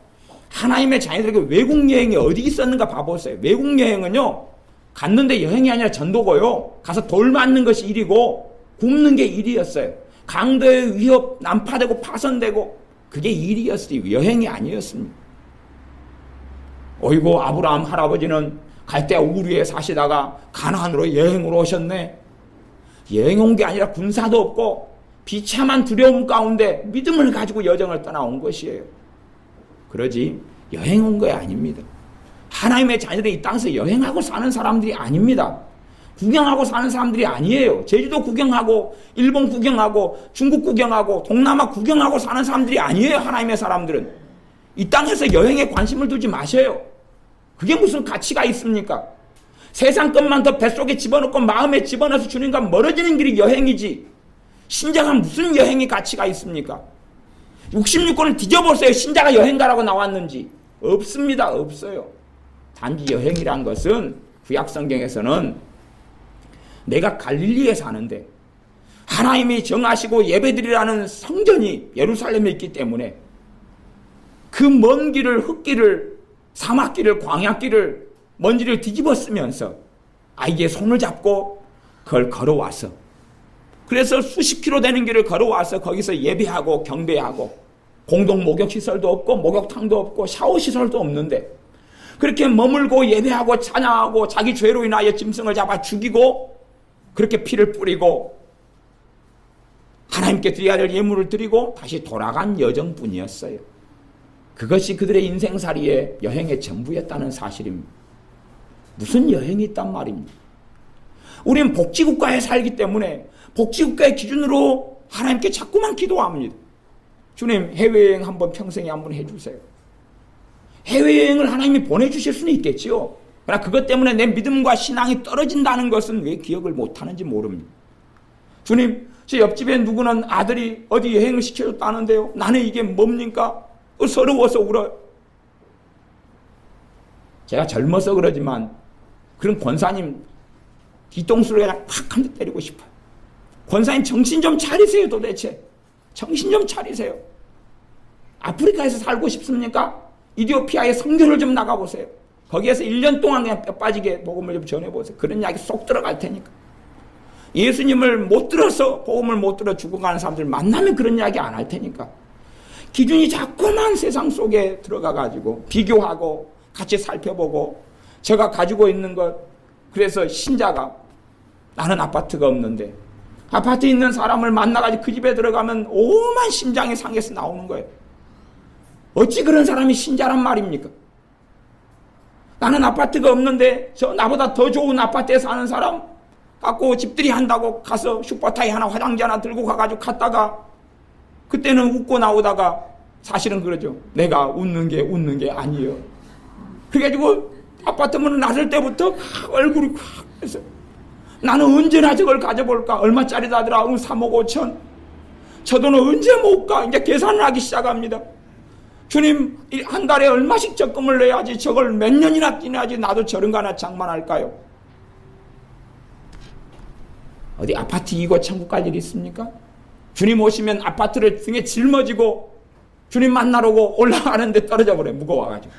하나님의 자녀들에게 외국 여행이 어디 있었는가 봐보세요. 외국 여행은요, 갔는데 여행이 아니라 전도고요, 가서 돌 맞는 것이 일이고 굶는 게 일이었어요. 강도의 위협, 난파되고 파손되고 그게 일이었어요. 여행이 아니었습니다. 어이고, 아브라함 할아버지는 갈대아 우르에 사시다가 가나안으로 여행으로 오셨네. 여행 온 게 아니라 군사도 없고 비참한 두려움 가운데 믿음을 가지고 여정을 떠나온 것이에요. 그러지 여행 온 거 아닙니다. 하나님의 자녀들이 이 땅에서 여행하고 사는 사람들이 아닙니다. 구경하고 사는 사람들이 아니에요. 제주도 구경하고 일본 구경하고 중국 구경하고 동남아 구경하고 사는 사람들이 아니에요. 하나님의 사람들은. 이 땅에서 여행에 관심을 두지 마세요. 그게 무슨 가치가 있습니까? 세상 것만 더 뱃속에 집어넣고 마음에 집어넣어서 주님과 멀어지는 길이 여행이지, 신자가 무슨 여행의 가치가 있습니까? 66권을 뒤져보세요. 신자가 여행가라고 나왔는지. 없습니다. 없어요. 단지 여행이란 것은 구약 성경에서는 내가 갈릴리에 사는데 하나님이 정하시고 예배드리라는 성전이 예루살렘에 있기 때문에 그 먼 길을, 흙길을, 사막길을, 광야길을, 먼지를 뒤집어 쓰면서 아이의 손을 잡고 그걸 걸어와서, 그래서 수십 킬로 되는 길을 걸어와서 거기서 예배하고 경배하고, 공동 목욕시설도 없고 목욕탕도 없고 샤워시설도 없는데 그렇게 머물고 예배하고 찬양하고 자기 죄로 인하여 짐승을 잡아 죽이고 그렇게 피를 뿌리고 하나님께 드려야 될 예물을 드리고 다시 돌아간 여정뿐이었어요. 그것이 그들의 인생살이의 여행의 전부였다는 사실입니다. 무슨 여행이 있단 말입니다. 우리는 복지국가에 살기 때문에 복지국가의 기준으로 하나님께 자꾸만 기도합니다. 주님, 해외여행 한번 평생에 한번 해주세요. 해외여행을 하나님이 보내주실 수는 있겠지요. 그러나 그것 때문에 내 믿음과 신앙이 떨어진다는 것은 왜 기억을 못하는지 모릅니다. 주님, 제 옆집에 누구는 아들이 어디 여행을 시켜줬다는데요, 나는 이게 뭡니까? 서러워서 울어요. 제가 젊어서 그러지만 그런 권사님 뒤통수를 그냥 팍 한 대 때리고 싶어요. 권사님 정신 좀 차리세요. 도대체 정신 좀 차리세요. 아프리카에서 살고 싶습니까? 이디오피아에 선교를 좀 나가보세요. 거기에서 1년 동안 그냥 뼈 빠지게 복음을 좀 전해보세요. 그런 이야기 쏙 들어갈 테니까. 예수님을 못 들어서, 복음을 못 들어 죽어가는 사람들 만나면 그런 이야기 안 할 테니까. 기준이 자꾸만 세상 속에 들어가가지고 비교하고 같이 살펴보고, 제가 가지고 있는 것, 그래서 신자가 나는 아파트가 없는데 아파트에 있는 사람을 만나가지고 그 집에 들어가면 오만 심장이 상해서 나오는 거예요. 어찌 그런 사람이 신자란 말입니까? 나는 아파트가 없는데 저 나보다 더 좋은 아파트에 사는 사람 갖고 집들이 한다고 가서 슈퍼타이 하나, 화장지 하나 들고 가가지고 갔다가 그때는 웃고 나오다가 사실은 그러죠. 내가 웃는 게 아니에요. 그래가지고 아파트 문을 나설 때부터 얼굴이 확 해서 나는 언제나 저걸 가져볼까? 얼마짜리다더라? 3억 5천. 저 돈은 언제 모을까? 이제 계산을 하기 시작합니다. 주님, 한 달에 얼마씩 적금을 내야지 저걸 몇 년이나 뛰어야지 나도 저런 거 하나 장만할까요? 어디 아파트 이고 천국 갈 일이 있습니까? 주님 오시면 아파트를 등에 짊어지고 주님 만나려고 올라가는데 떨어져 버려요. 무거워가지고.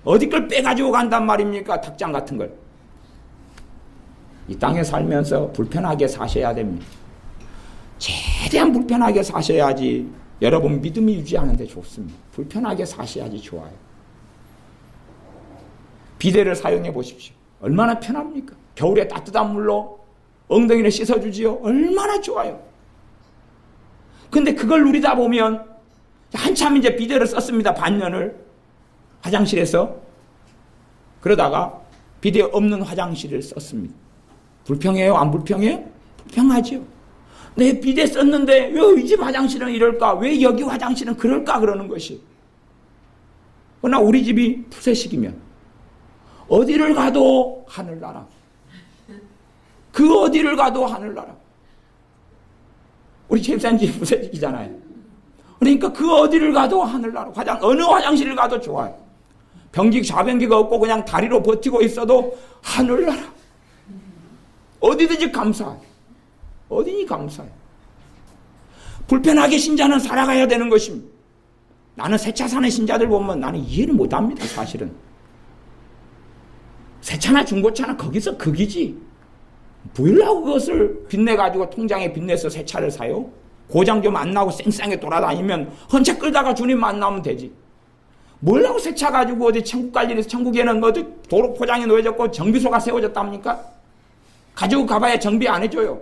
어디 걸 빼가지고 간단 말입니까? 닭장 같은 걸. 이 땅에 살면서 불편하게 사셔야 됩니다. 최대한 불편하게 사셔야지 여러분 믿음이 유지하는데 좋습니다. 불편하게 사셔야지 좋아요. 비데를 사용해 보십시오. 얼마나 편합니까? 겨울에 따뜻한 물로 엉덩이를 씻어주지요. 얼마나 좋아요. 근데 그걸 누리다 보면 한참 이제 비데를 썼습니다. 반년을 화장실에서. 그러다가 비데 없는 화장실을 썼습니다. 불평해요? 안 불평해요? 불평하죠. 내 비데 썼는데 왜 이 집 화장실은 이럴까? 왜 여기 화장실은 그럴까? 그러는 것이. 그러나 우리 집이 푸세식이면 어디를 가도 하늘나라. 그 어디를 가도 하늘나라. 우리 집사님 푸세식이잖아요. 그러니까 그 어디를 가도 하늘나라. 어느 화장실을 가도 좋아요. 변기 좌변기가 없고 그냥 다리로 버티고 있어도 하늘나라. 어디든지 감사해요. 어디니 감사해요. 불편하게 신자는 살아가야 되는 것입니다. 나는 새 차 사는 신자들 보면 나는 이해를 못합니다. 사실은. 새 차나 중고차나 거기서 극이지. 뭐라고 그것을 빚내가지고 통장에 빚내서 새 차를 사요? 고장 좀 안 나고 쌩쌩하게 돌아다니면 헌채 끌다가 주님 만나면 되지. 뭐라고 새 차 가지고 어디 천국 갈 일에서 천국에는 어디 도로 포장에 놓여졌고 정비소가 세워졌답니까? 가지고 가봐야 정비 안 해줘요.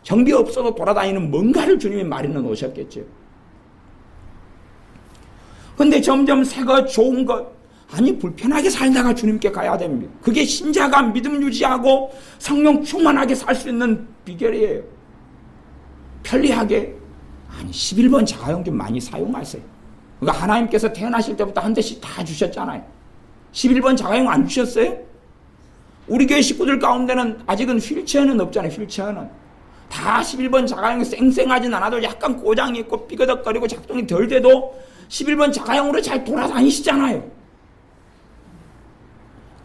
정비 없어도 돌아다니는 뭔가를 주님이 마련해 놓으셨겠죠. 근데 점점 새 것, 좋은 것, 아니 불편하게 살다가 주님께 가야 됩니다. 그게 신자가 믿음 유지하고 성령 충만하게 살 수 있는 비결이에요. 편리하게, 아니 11번 자가용 좀 많이 사용하세요. 그러니까 하나님께서 태어나실 때부터 한 대씩 다 주셨잖아요. 11번 자가용 안 주셨어요? 우리 교회 식구들 가운데는 아직은 휠체어는 없잖아요. 휠체어는. 다 11번 자가용이 쌩쌩하진 않아도 약간 고장이 있고 삐그덕거리고 작동이 덜 돼도 11번 자가용으로 잘 돌아다니시잖아요.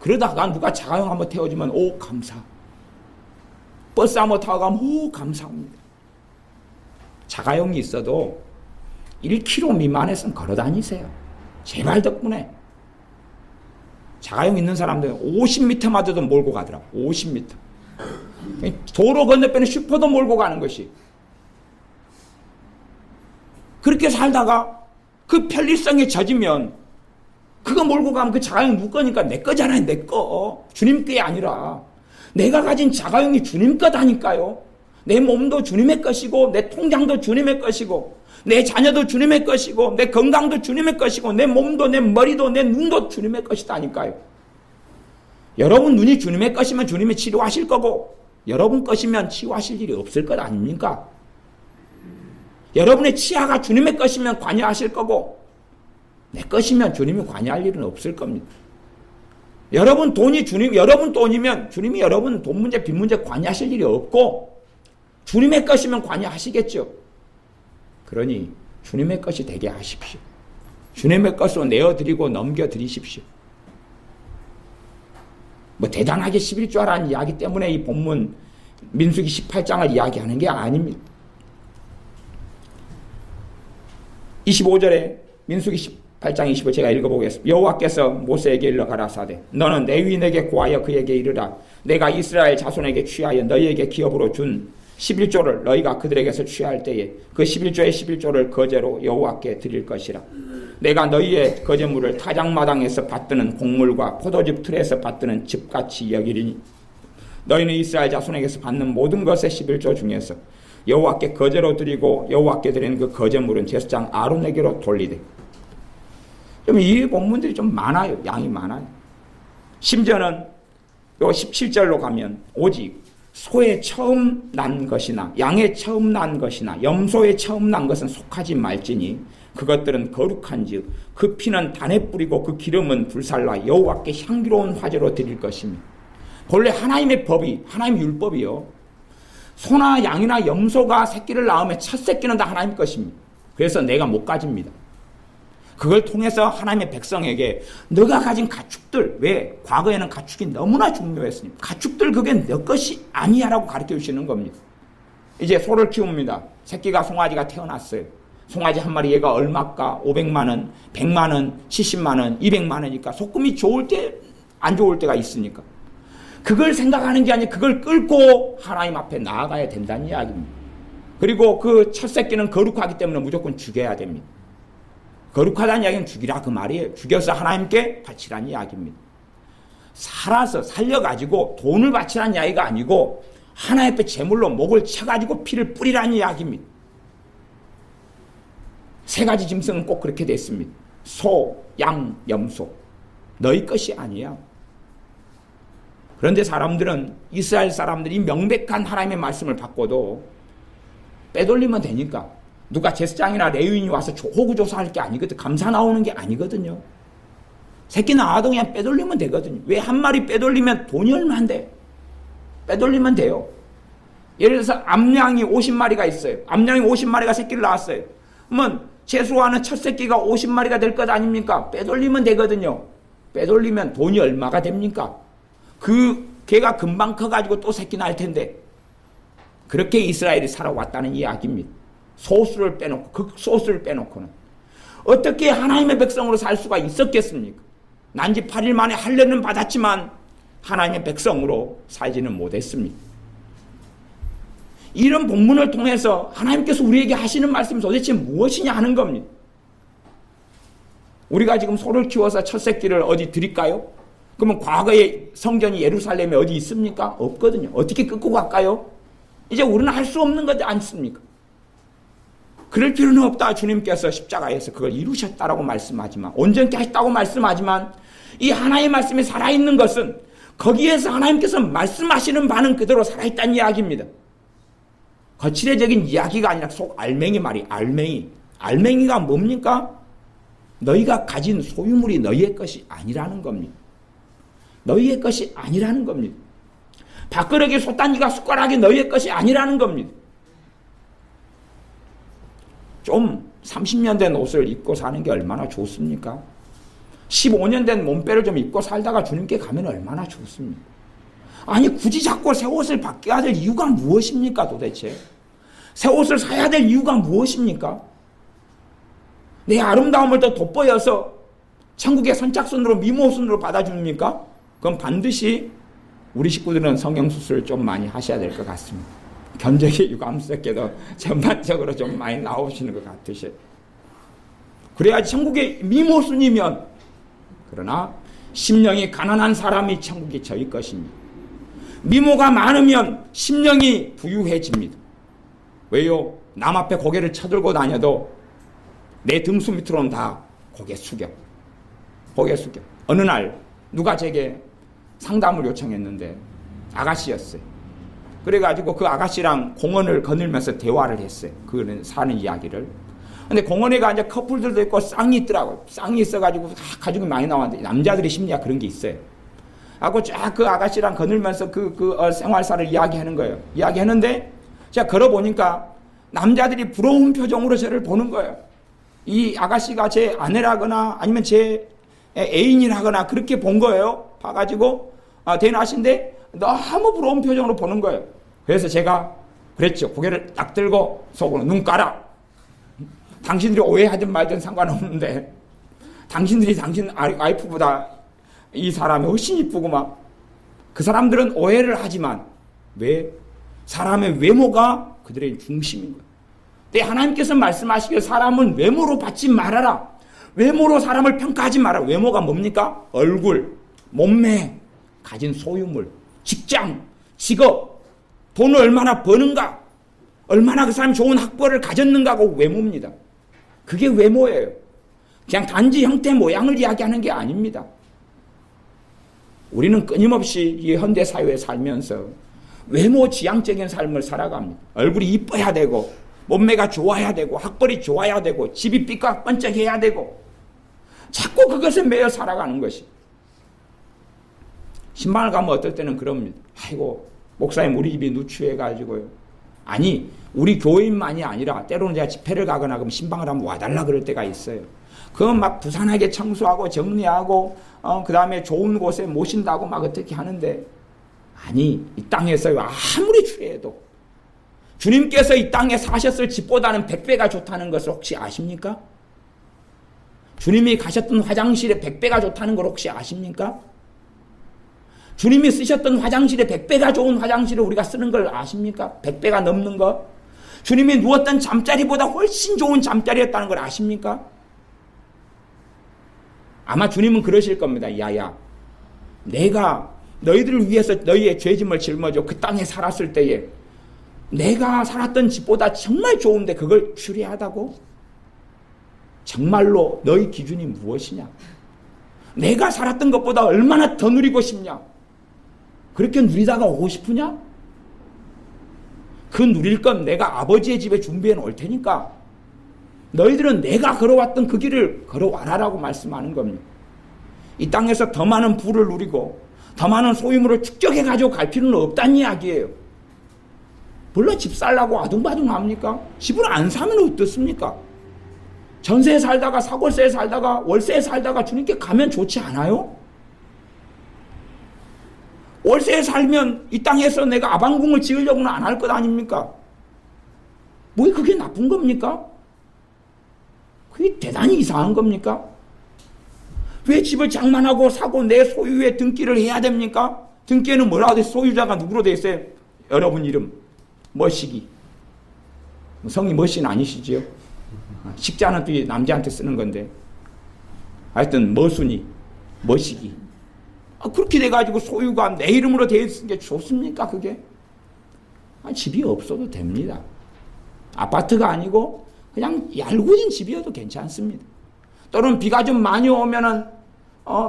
그러다가 누가 자가용 한번 태워주면 오 감사. 버스 한번 타고 가면 오 감사합니다. 자가용이 있어도 1km 미만에서는 걸어다니세요. 제발 덕분에. 자가용 있는 사람들은 50m마저도 몰고 가더라고. 50m. 도로 건너편에 슈퍼도 몰고 가는 것이. 그렇게 살다가 그 편리성에 젖으면 그거 몰고 가면 그 자가용 누구 거니까 내 거잖아요. 내 거. 주님 게 아니라 내가 가진 자가용이 주님 거다니까요. 내 몸도 주님의 것이고 내 통장도 주님의 것이고 내 자녀도 주님의 것이고 내 건강도 주님의 것이고 내 몸도 내 머리도 내 눈도 주님의 것이다니까요. 여러분 눈이 주님의 것이면 주님이 치료하실 거고 여러분 것이면 치유하실 일이 없을 것 아닙니까? 여러분의 치아가 주님의 것이면 관여하실 거고 내 것이면 주님이 관여할 일은 없을 겁니다. 여러분 돈이 여러분 돈이면 주님이 여러분 돈 문제 빚 문제 관여하실 일이 없고 주님의 것이면 관여하시겠죠. 그러니 주님의 것이 되게 하십시오. 주님의 것으로 내어드리고 넘겨드리십시오. 뭐 대단하게 11조라는 이야기 때문에 이 본문 민수기 18장을 이야기하는 게 아닙니다. 25절에 민수기 18장 25절 제가 읽어보겠습니다. 여호와께서 모세에게 일러 가라사대 너는 레위인에게 고하여 그에게 이르라 내가 이스라엘 자손에게 취하여 너희에게 기업으로 준 11조를 너희가 그들에게서 취할 때에 그 11조의 11조를 거제로 여호와께 드릴 것이라. 내가 너희의 거제물을 타작마당에서 받드는 곡물과 포도즙 틀에서 받드는 즙같이 여기리니 너희는 이스라엘 자손에게서 받는 모든 것의 11조 중에서 여호와께 거제로 드리고 여호와께 드리는 그 거제물은 제사장 아론에게로 돌리되. 좀 이 본문들이 좀 많아요. 양이 많아요. 심지어는 요 17절로 가면 오직 소의 처음 난 것이나 양의 처음 난 것이나 염소의 처음 난 것은 속하지 말지니 그것들은 거룩한즉 그 피는 단에 뿌리고 그 기름은 불살라 여호와께 향기로운 화제로 드릴 것입니다. 본래 하나님의 법이 하나님의 율법이요. 소나 양이나 염소가 새끼를 낳으면 첫 새끼는 다 하나님 것입니다. 그래서 내가 못 가집니다. 그걸 통해서 하나님의 백성에게 너가 가진 가축들, 왜? 과거에는 가축이 너무나 중요했으니 가축들 그게 너 것이 아니야 라고 가르쳐 주시는 겁니다. 이제 소를 키웁니다. 새끼가 송아지가 태어났어요. 송아지 한 마리 얘가 얼마까? 500만 원, 100만 원, 70만 원, 200만 원이니까 소금이 좋을 때, 안 좋을 때가 있으니까. 그걸 생각하는 게 아니라 그걸 끌고 하나님 앞에 나아가야 된다는 이야기입니다. 그리고 그 첫 새끼는 거룩하기 때문에 무조건 죽여야 됩니다. 거룩하다는 이야기는 죽이라 그 말이에요. 죽여서 하나님께 바치라는 이야기입니다. 살아서 살려가지고 돈을 바치라는 이야기가 아니고 하나님 앞에 제물로 목을 쳐가지고 피를 뿌리라는 이야기입니다. 세 가지 짐승은 꼭 그렇게 됐습니다. 소, 양, 염소. 너희 것이 아니야. 그런데 사람들은 이스라엘 사람들이 명백한 하나님의 말씀을 받고도 빼돌리면 되니까 누가 제사장이나 레위인이 와서 호구조사할 게 아니거든. 감사 나오는 게 아니거든요. 새끼 나와도 그냥 빼돌리면 되거든요. 왜 한 마리 빼돌리면 돈이 얼마인데? 빼돌리면 돼요. 예를 들어서 암양이 50마리가 있어요. 암양이 50마리가 새끼를 낳았어요. 그러면 최소한은 첫 새끼가 50마리가 될 것 아닙니까? 빼돌리면 되거든요. 빼돌리면 돈이 얼마가 됩니까? 그 개가 금방 커가지고 또 새끼 낳을 텐데. 그렇게 이스라엘이 살아왔다는 이야기입니다. 소수를 빼놓고, 극소수를 빼놓고는. 어떻게 하나님의 백성으로 살 수가 있었겠습니까? 난지 8일 만에 할례는 받았지만 하나님의 백성으로 살지는 못했습니다. 이런 본문을 통해서 하나님께서 우리에게 하시는 말씀이 도대체 무엇이냐 하는 겁니다. 우리가 지금 소를 키워서 첫 새끼를 어디 드릴까요? 그러면 과거에 성전이 예루살렘에 어디 있습니까? 없거든요. 어떻게 끊고 갈까요? 이제 우리는 할 수 없는 거지 않습니까? 그럴 필요는 없다. 주님께서 십자가에서 그걸 이루셨다라고 말씀하지만, 온전케 하셨다고 말씀하지만, 이 하나님의 말씀이 살아있는 것은 거기에서 하나님께서 말씀하시는 바는 그대로 살아있다는 이야기입니다. 거칠해적인 이야기가 아니라 속 알맹이 말이 알맹이. 알맹이가 뭡니까? 너희가 가진 소유물이 너희의 것이 아니라는 겁니다. 너희의 것이 아니라는 겁니다. 밥그릇이 솥단지가 숟가락이 너희의 것이 아니라는 겁니다. 좀 30년 된 옷을 입고 사는 게 얼마나 좋습니까? 15년 된 몸빼를 좀 입고 살다가 주님께 가면 얼마나 좋습니까? 아니 굳이 자꾸 새 옷을 바뀌어야 될 이유가 무엇입니까 도대체? 새 옷을 사야 될 이유가 무엇입니까? 내 아름다움을 더 돋보여서 천국의 선착순으로 미모순으로 받아줍니까? 그럼 반드시 우리 식구들은 성형수술을 좀 많이 하셔야 될 것 같습니다. 견적이 유감스럽게도 전반적으로 좀 많이 나오시는 것 같으셔요. 그래야지 천국의 미모순이면. 그러나 심령이 가난한 사람이 천국이 저희 것입니다. 미모가 많으면 심령이 부유해집니다. 왜요? 남 앞에 고개를 쳐들고 다녀도 내 등수 밑으로는 다 고개 숙여. 고개 숙여. 어느 날 누가 제게 상담을 요청했는데 아가씨였어요. 그래가지고 그 아가씨랑 공원을 거닐면서 대화를 했어요. 그는 사는 이야기를. 근데 공원에 가 이제 커플들도 있고 쌍이 있더라고요. 쌍이 있어가지고 가족이 많이 나왔는데 남자들의 심리가 그런 게 있어요. 하고 쫙 그 아가씨랑 거닐면서 생활사를 이야기하는 거예요. 이야기하는데 제가 걸어보니까 남자들이 부러운 표정으로 저를 보는 거예요. 이 아가씨가 제 아내라거나 아니면 제 애인이라거나 그렇게 본 거예요. 봐가지고 대낮인데 너무 부러운 표정으로 보는 거예요. 그래서 제가 그랬죠. 고개를 딱 들고 속으로 눈 깔아. 당신들이 오해하든 말든 상관없는데 당신들이 당신 와이프보다 이 사람이 훨씬 이쁘고 막 그 사람들은 오해를 하지만 왜? 사람의 외모가 그들의 중심인 거예요. 근데 하나님께서 말씀하시기를 사람은 외모로 받지 말아라. 외모로 사람을 평가하지 마라. 외모가 뭡니까? 얼굴, 몸매, 가진 소유물, 직장, 직업, 돈을 얼마나 버는가, 얼마나 그 사람이 좋은 학벌을 가졌는가가 외모입니다. 그게 외모예요. 그냥 단지 형태 모양을 이야기하는 게 아닙니다. 우리는 끊임없이 이 현대사회에 살면서 외모 지향적인 삶을 살아갑니다. 얼굴이 이뻐야 되고 몸매가 좋아야 되고 학벌이 좋아야 되고 집이 삐까뻔쩍해야 되고 자꾸 그것에 매여 살아가는 것이. 신방을 가면 어떨 때는 그럽니다. 아이고 목사님 우리 집이 누추해가지고요. 아니 우리 교인만이 아니라 때로는 제가 집회를 가거나 그럼 신방을 한번 와달라 그럴 때가 있어요. 그건 막 부산하게 청소하고 정리하고 그 다음에 좋은 곳에 모신다고 막 어떻게 하는데 아니 이 땅에서 아무리 추해도 주님께서 이 땅에 사셨을 집보다는 100배가 좋다는 것을 혹시 아십니까? 주님이 가셨던 화장실에 100배가 좋다는 걸 혹시 아십니까? 주님이 쓰셨던 화장실에 100배가 좋은 화장실을 우리가 쓰는 걸 아십니까? 100배가 넘는 거. 주님이 누웠던 잠자리보다 훨씬 좋은 잠자리였다는 걸 아십니까? 아마 주님은 그러실 겁니다. 야야, 내가 너희들을 위해서 너희의 죄짐을 짊어져 그 땅에 살았을 때에 내가 살았던 집보다 정말 좋은데 그걸 추리하다고? 정말로 너희 기준이 무엇이냐? 내가 살았던 것보다 얼마나 더 누리고 싶냐? 그렇게 누리다가 오고 싶으냐? 그 누릴 건 내가 아버지의 집에 준비해 놓을 테니까 너희들은 내가 걸어왔던 그 길을 걸어와라라고 말씀하는 겁니다. 이 땅에서 더 많은 부를 누리고 더 많은 소유물을 축적해 가지고 갈 필요는 없다는 이야기예요. 물론 집 살라고 아둥바둥 합니까? 집을 안 사면 어떻습니까? 전세에 살다가 사골세에 살다가 월세에 살다가 주님께 가면 좋지 않아요? 월세에 살면 이 땅에서 내가 아방궁을 지으려고는 안 할 것 아닙니까? 뭐 그게 나쁜 겁니까? 그게 대단히 이상한 겁니까? 왜 집을 장만하고 사고 내 소유의 등기를 해야 됩니까? 등기에는 뭐라고 돼? 소유자가 누구로 돼 있어요? 여러분 이름 머시기. 성이 머신 아니시지요? 식자는 또 남자한테 쓰는 건데 하여튼 머순이 머시기. 그렇게 돼가지고 소유가 내 이름으로 되어 있는 게 좋습니까 그게? 집이 없어도 됩니다. 아파트가 아니고 그냥 얄궂은 집이어도 괜찮습니다. 또는 비가 좀 많이 오면은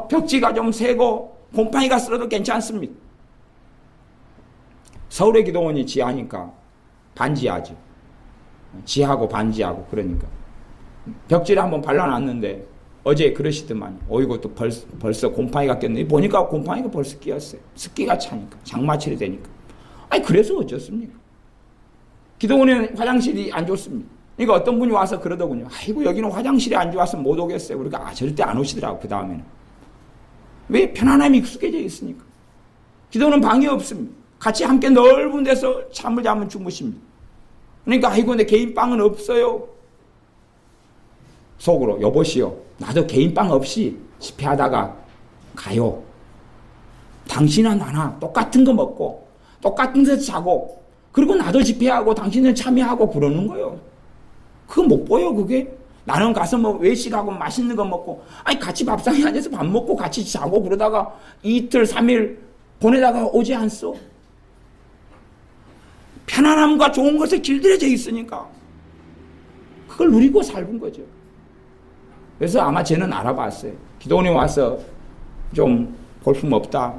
벽지가 좀 새고 곰팡이가 쓸어도 괜찮습니다. 서울의 기도원이 지하니까 반지하죠. 지하고 반지하고 그러니까 벽지를 한번 발라놨는데 어제 그러시더만 어이구 또 벌써 곰팡이가 꼈네. 보니까 곰팡이가 벌써 끼었어요. 습기가 차니까 장마철이 되니까. 아니 그래서 어쩌습니까? 기도원에는 화장실이 안 좋습니다. 그러니까 어떤 분이 와서 그러더군요. 아이고 여기는 화장실이 안 좋아서 못 오겠어요. 그러니까 절대 안 오시더라고 그 다음에는. 왜? 편안함이 익숙해져 있으니까. 기도는 방이 없습니다. 같이 함께 넓은 데서 잠을 자면 주무십니다. 그러니까 아이고 내 개인 방은 없어요. 속으로 여보시오 나도 개인 방 없이 집회하다가 가요. 당신은 나나 똑같은 거 먹고 똑같은 데서 자고 그리고 나도 집회하고 당신은 참여하고 그러는 거예요. 그거 못 보여 그게? 나는 가서 뭐 외식하고 맛있는 거 먹고 아니 같이 밥상에 앉아서 밥 먹고 같이 자고 그러다가 이틀 3일 보내다가 오지 않소? 편안함과 좋은 것에 길들여져 있으니까 그걸 누리고 살은 거죠. 그래서 아마 저는 알아봤어요. 기도원에 와서 좀 볼품없다,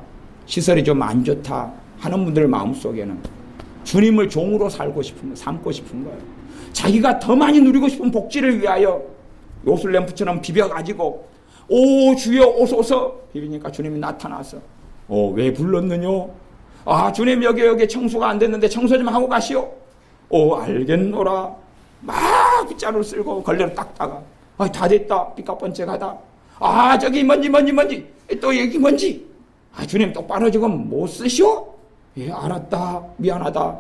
시설이 좀 안 좋다 하는 분들 마음속에는 주님을 종으로 살고 싶은 거, 삼고 싶은 거예요. 자기가 더 많이 누리고 싶은 복지를 위하여 요술램프처럼 비벼가지고 오 주여 오소서 비비니까 주님이 나타나서 왜 불렀느냐? 아 주님 여기 청소가 안 됐는데 청소 좀 하고 가시오. 알겠노라. 막 빗자루를 쓸고 걸레로 닦다가 다 됐다. 삐까뻔쩍하다. 저기 먼지 또 여기 먼지. 주님 똑바로 지금 못 쓰시오? 예 알았다 미안하다.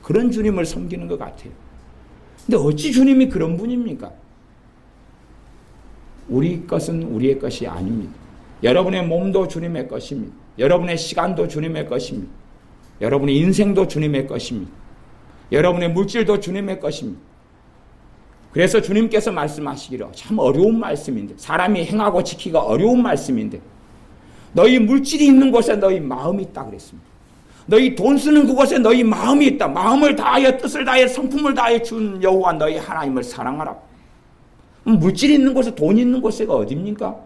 그런 주님을 섬기는 것 같아요. 근데 어찌 주님이 그런 분입니까? 우리 것은 우리의 것이 아닙니다. 여러분의 몸도 주님의 것입니다. 여러분의 시간도 주님의 것입니다. 여러분의 인생도 주님의 것입니다. 여러분의 물질도 주님의 것입니다. 그래서 주님께서 말씀하시기로 참 어려운 말씀인데 사람이 행하고 지키기가 어려운 말씀인데 너희 물질이 있는 곳에 너희 마음이 있다 그랬습니다. 너희 돈 쓰는 그곳에 너희 마음이 있다. 마음을 다하여 뜻을 다하여 성품을 다하여 준 여호와 너희 하나님을 사랑하라. 물질이 있는 곳에 돈 있는 곳에가 어딥니까?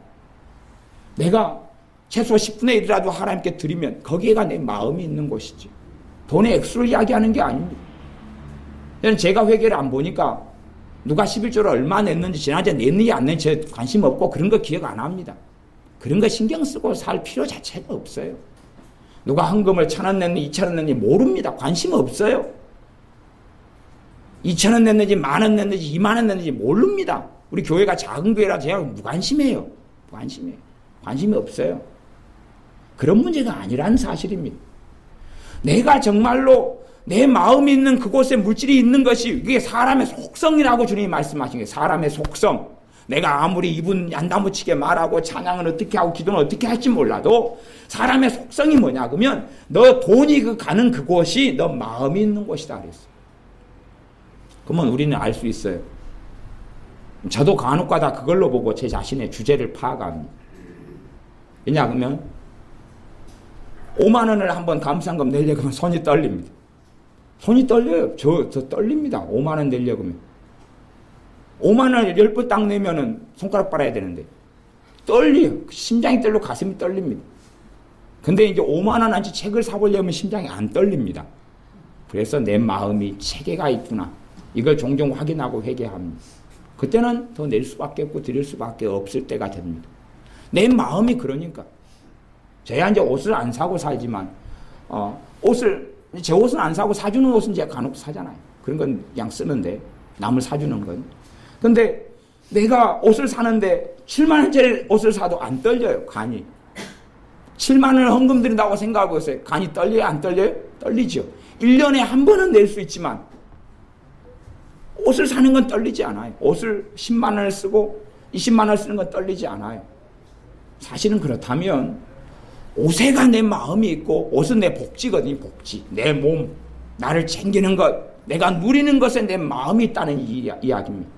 내가 최소 10분의 1이라도 하나님께 드리면 거기에가 내 마음이 있는 곳이지. 돈의 액수를 이야기하는 게 아닙니다. 저는 제가 회계를 안 보니까 누가 11조를 얼마 냈는지 지난주에 냈는지 안 냈는지 관심 없고 그런 거 기억 안 합니다. 그런 거 신경 쓰고 살 필요 자체가 없어요. 누가 헌금을 1,000원 냈는지 2,000원 냈는지 모릅니다. 관심 없어요. 2,000원 냈는지 10,000원 냈는지 20,000원 냈는지 모릅니다. 우리 교회가 작은 교회라 제가 무관심해요. 무관심해요. 관심이 없어요. 그런 문제가 아니라는 사실입니다. 내가 정말로 내 마음이 있는 그곳에 물질이 있는 것이 이게 사람의 속성이라고 주님이 말씀하신 거예요. 사람의 속성. 내가 아무리 입은 얀다무치게 말하고 찬양은 어떻게 하고 기도는 어떻게 할지 몰라도 사람의 속성이 뭐냐 그러면 너 돈이 가는 그곳이 너 마음이 있는 곳이다 그랬어요. 그러면 우리는 알 수 있어요. 저도 간혹가다 그걸로 보고 제 자신의 주제를 파악합니다. 왜냐 그러면 5만 원을 한번 감상금 내려고 하면 손이 떨립니다. 손이 떨려요. 저 떨립니다. 5만 원 내려고 하면. 5만 원을 10번 딱 내면은 손가락 빨아야 되는데 떨려요. 심장이 떨리고 가슴이 떨립니다. 근데 이제 5만 원어치 책을 사보려면 심장이 안 떨립니다. 그래서 내 마음이 체계가 있구나. 이걸 종종 확인하고 회개합니다. 그때는 더 낼 수밖에 없고 드릴 수밖에 없을 때가 됩니다. 내 마음이 그러니까. 제가 이제 옷을 안 사고 살지만 제 옷은 안 사고 사주는 옷은 제가 간혹 사잖아요. 그런 건 그냥 쓰는데 남을 사주는 건. 근데 내가 옷을 사는데 7만 원짜리 옷을 사도 안 떨려요. 간이. 7만 원을 헌금 드린다고 생각해 보세요. 간이 떨려요? 안 떨려요? 떨리죠. 1년에 한 번은 낼 수 있지만 옷을 사는 건 떨리지 않아요. 옷을 10만 원을 쓰고 20만 원을 쓰는 건 떨리지 않아요. 사실은 그렇다면 옷에가 내 마음이 있고 옷은 내 복지거든요. 복지. 내 몸, 나를 챙기는 것, 내가 누리는 것에 내 마음이 있다는 이야기입니다.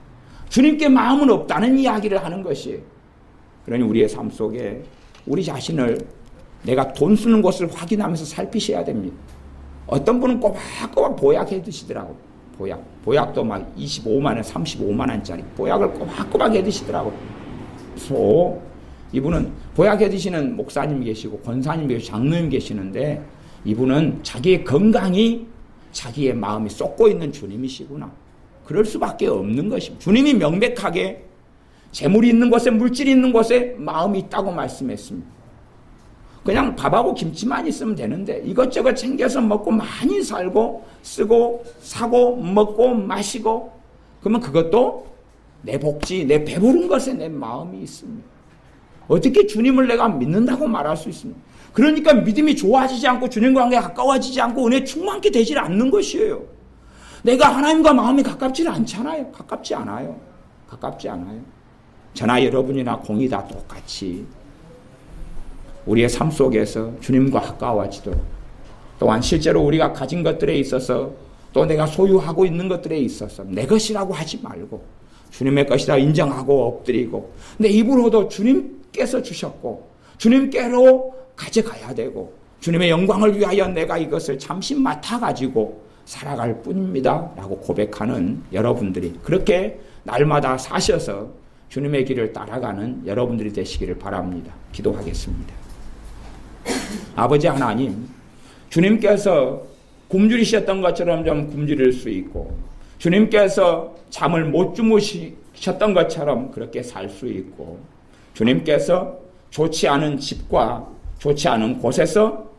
주님께 마음은 없다는 이야기를 하는 것이에요. 그러니 우리의 삶 속에 우리 자신을 내가 돈 쓰는 곳을 확인하면서 살피셔야 됩니다. 어떤 분은 꼬박꼬박 보약해 드시더라고요. 보약도 막 25만 원, 35만 원짜리 보약을 꼬박꼬박 해 드시더라고요. 그래서 이분은 보약해 드시는 목사님 계시고 권사님 계시고 장로님 계시는데 이분은 자기의 건강이 자기의 마음이 쏟고 있는 주님이시구나. 그럴 수밖에 없는 것입니다. 주님이 명백하게 재물이 있는 곳에 물질이 있는 곳에 마음이 있다고 말씀했습니다. 그냥 밥하고 김치만 있으면 되는데 이것저것 챙겨서 먹고 많이 살고 쓰고 사고 먹고 마시고 그러면 그것도 내 복지, 내 배부른 것에 내 마음이 있습니다. 어떻게 주님을 내가 믿는다고 말할 수 있습니까? 그러니까 믿음이 좋아지지 않고 주님과 관계가 가까워지지 않고 은혜 충만케 되지 않는 것이에요. 내가 하나님과 마음이 가깝지 않잖아요. 가깝지 않아요. 저나 여러분이나 공이 다 똑같이 우리의 삶 속에서 주님과 가까워지도록 또한 실제로 우리가 가진 것들에 있어서 또 내가 소유하고 있는 것들에 있어서 내 것이라고 하지 말고 주님의 것이라 인정하고 엎드리고 내 입으로도 주님께서 주셨고 주님께로 가져가야 되고 주님의 영광을 위하여 내가 이것을 잠시 맡아가지고 살아갈 뿐입니다 라고 고백하는 여러분들이 그렇게 날마다 사셔서 주님의 길을 따라가는 여러분들이 되시기를 바랍니다. 기도하겠습니다. 아버지 하나님, 주님께서 굶주리셨던 것처럼 좀 굶주릴 수 있고 주님께서 잠을 못 주무셨던 것처럼 그렇게 살 수 있고 주님께서 좋지 않은 집과 좋지 않은 곳에서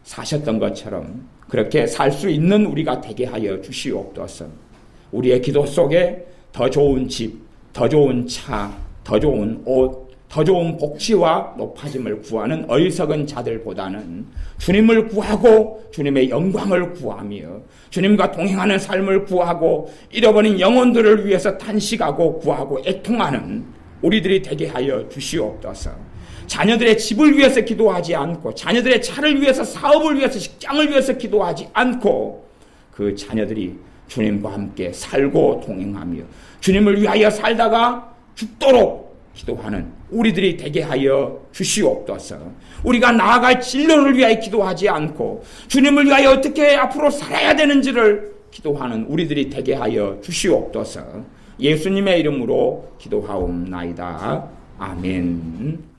사셨던 것처럼 그렇게 살 수 있는 우리가 되게 하여 주시옵소서. 우리의 기도 속에 더 좋은 집, 더 좋은 차, 더 좋은 옷, 더 좋은 복지와 높아짐을 구하는 어리석은 자들보다는 주님을 구하고 주님의 영광을 구하며 주님과 동행하는 삶을 구하고 잃어버린 영혼들을 위해서 탄식하고 구하고 애통하는 우리들이 되게 하여 주시옵소서. 자녀들의 집을 위해서 기도하지 않고 자녀들의 차를 위해서 사업을 위해서 직장을 위해서 기도하지 않고 그 자녀들이 주님과 함께 살고 동행하며 주님을 위하여 살다가 죽도록 기도하는 우리들이 되게 하여 주시옵소서. 우리가 나아갈 진로를 위하여 기도하지 않고 주님을 위하여 어떻게 앞으로 살아야 되는지를 기도하는 우리들이 되게 하여 주시옵소서. 예수님의 이름으로 기도하옵나이다. 아멘.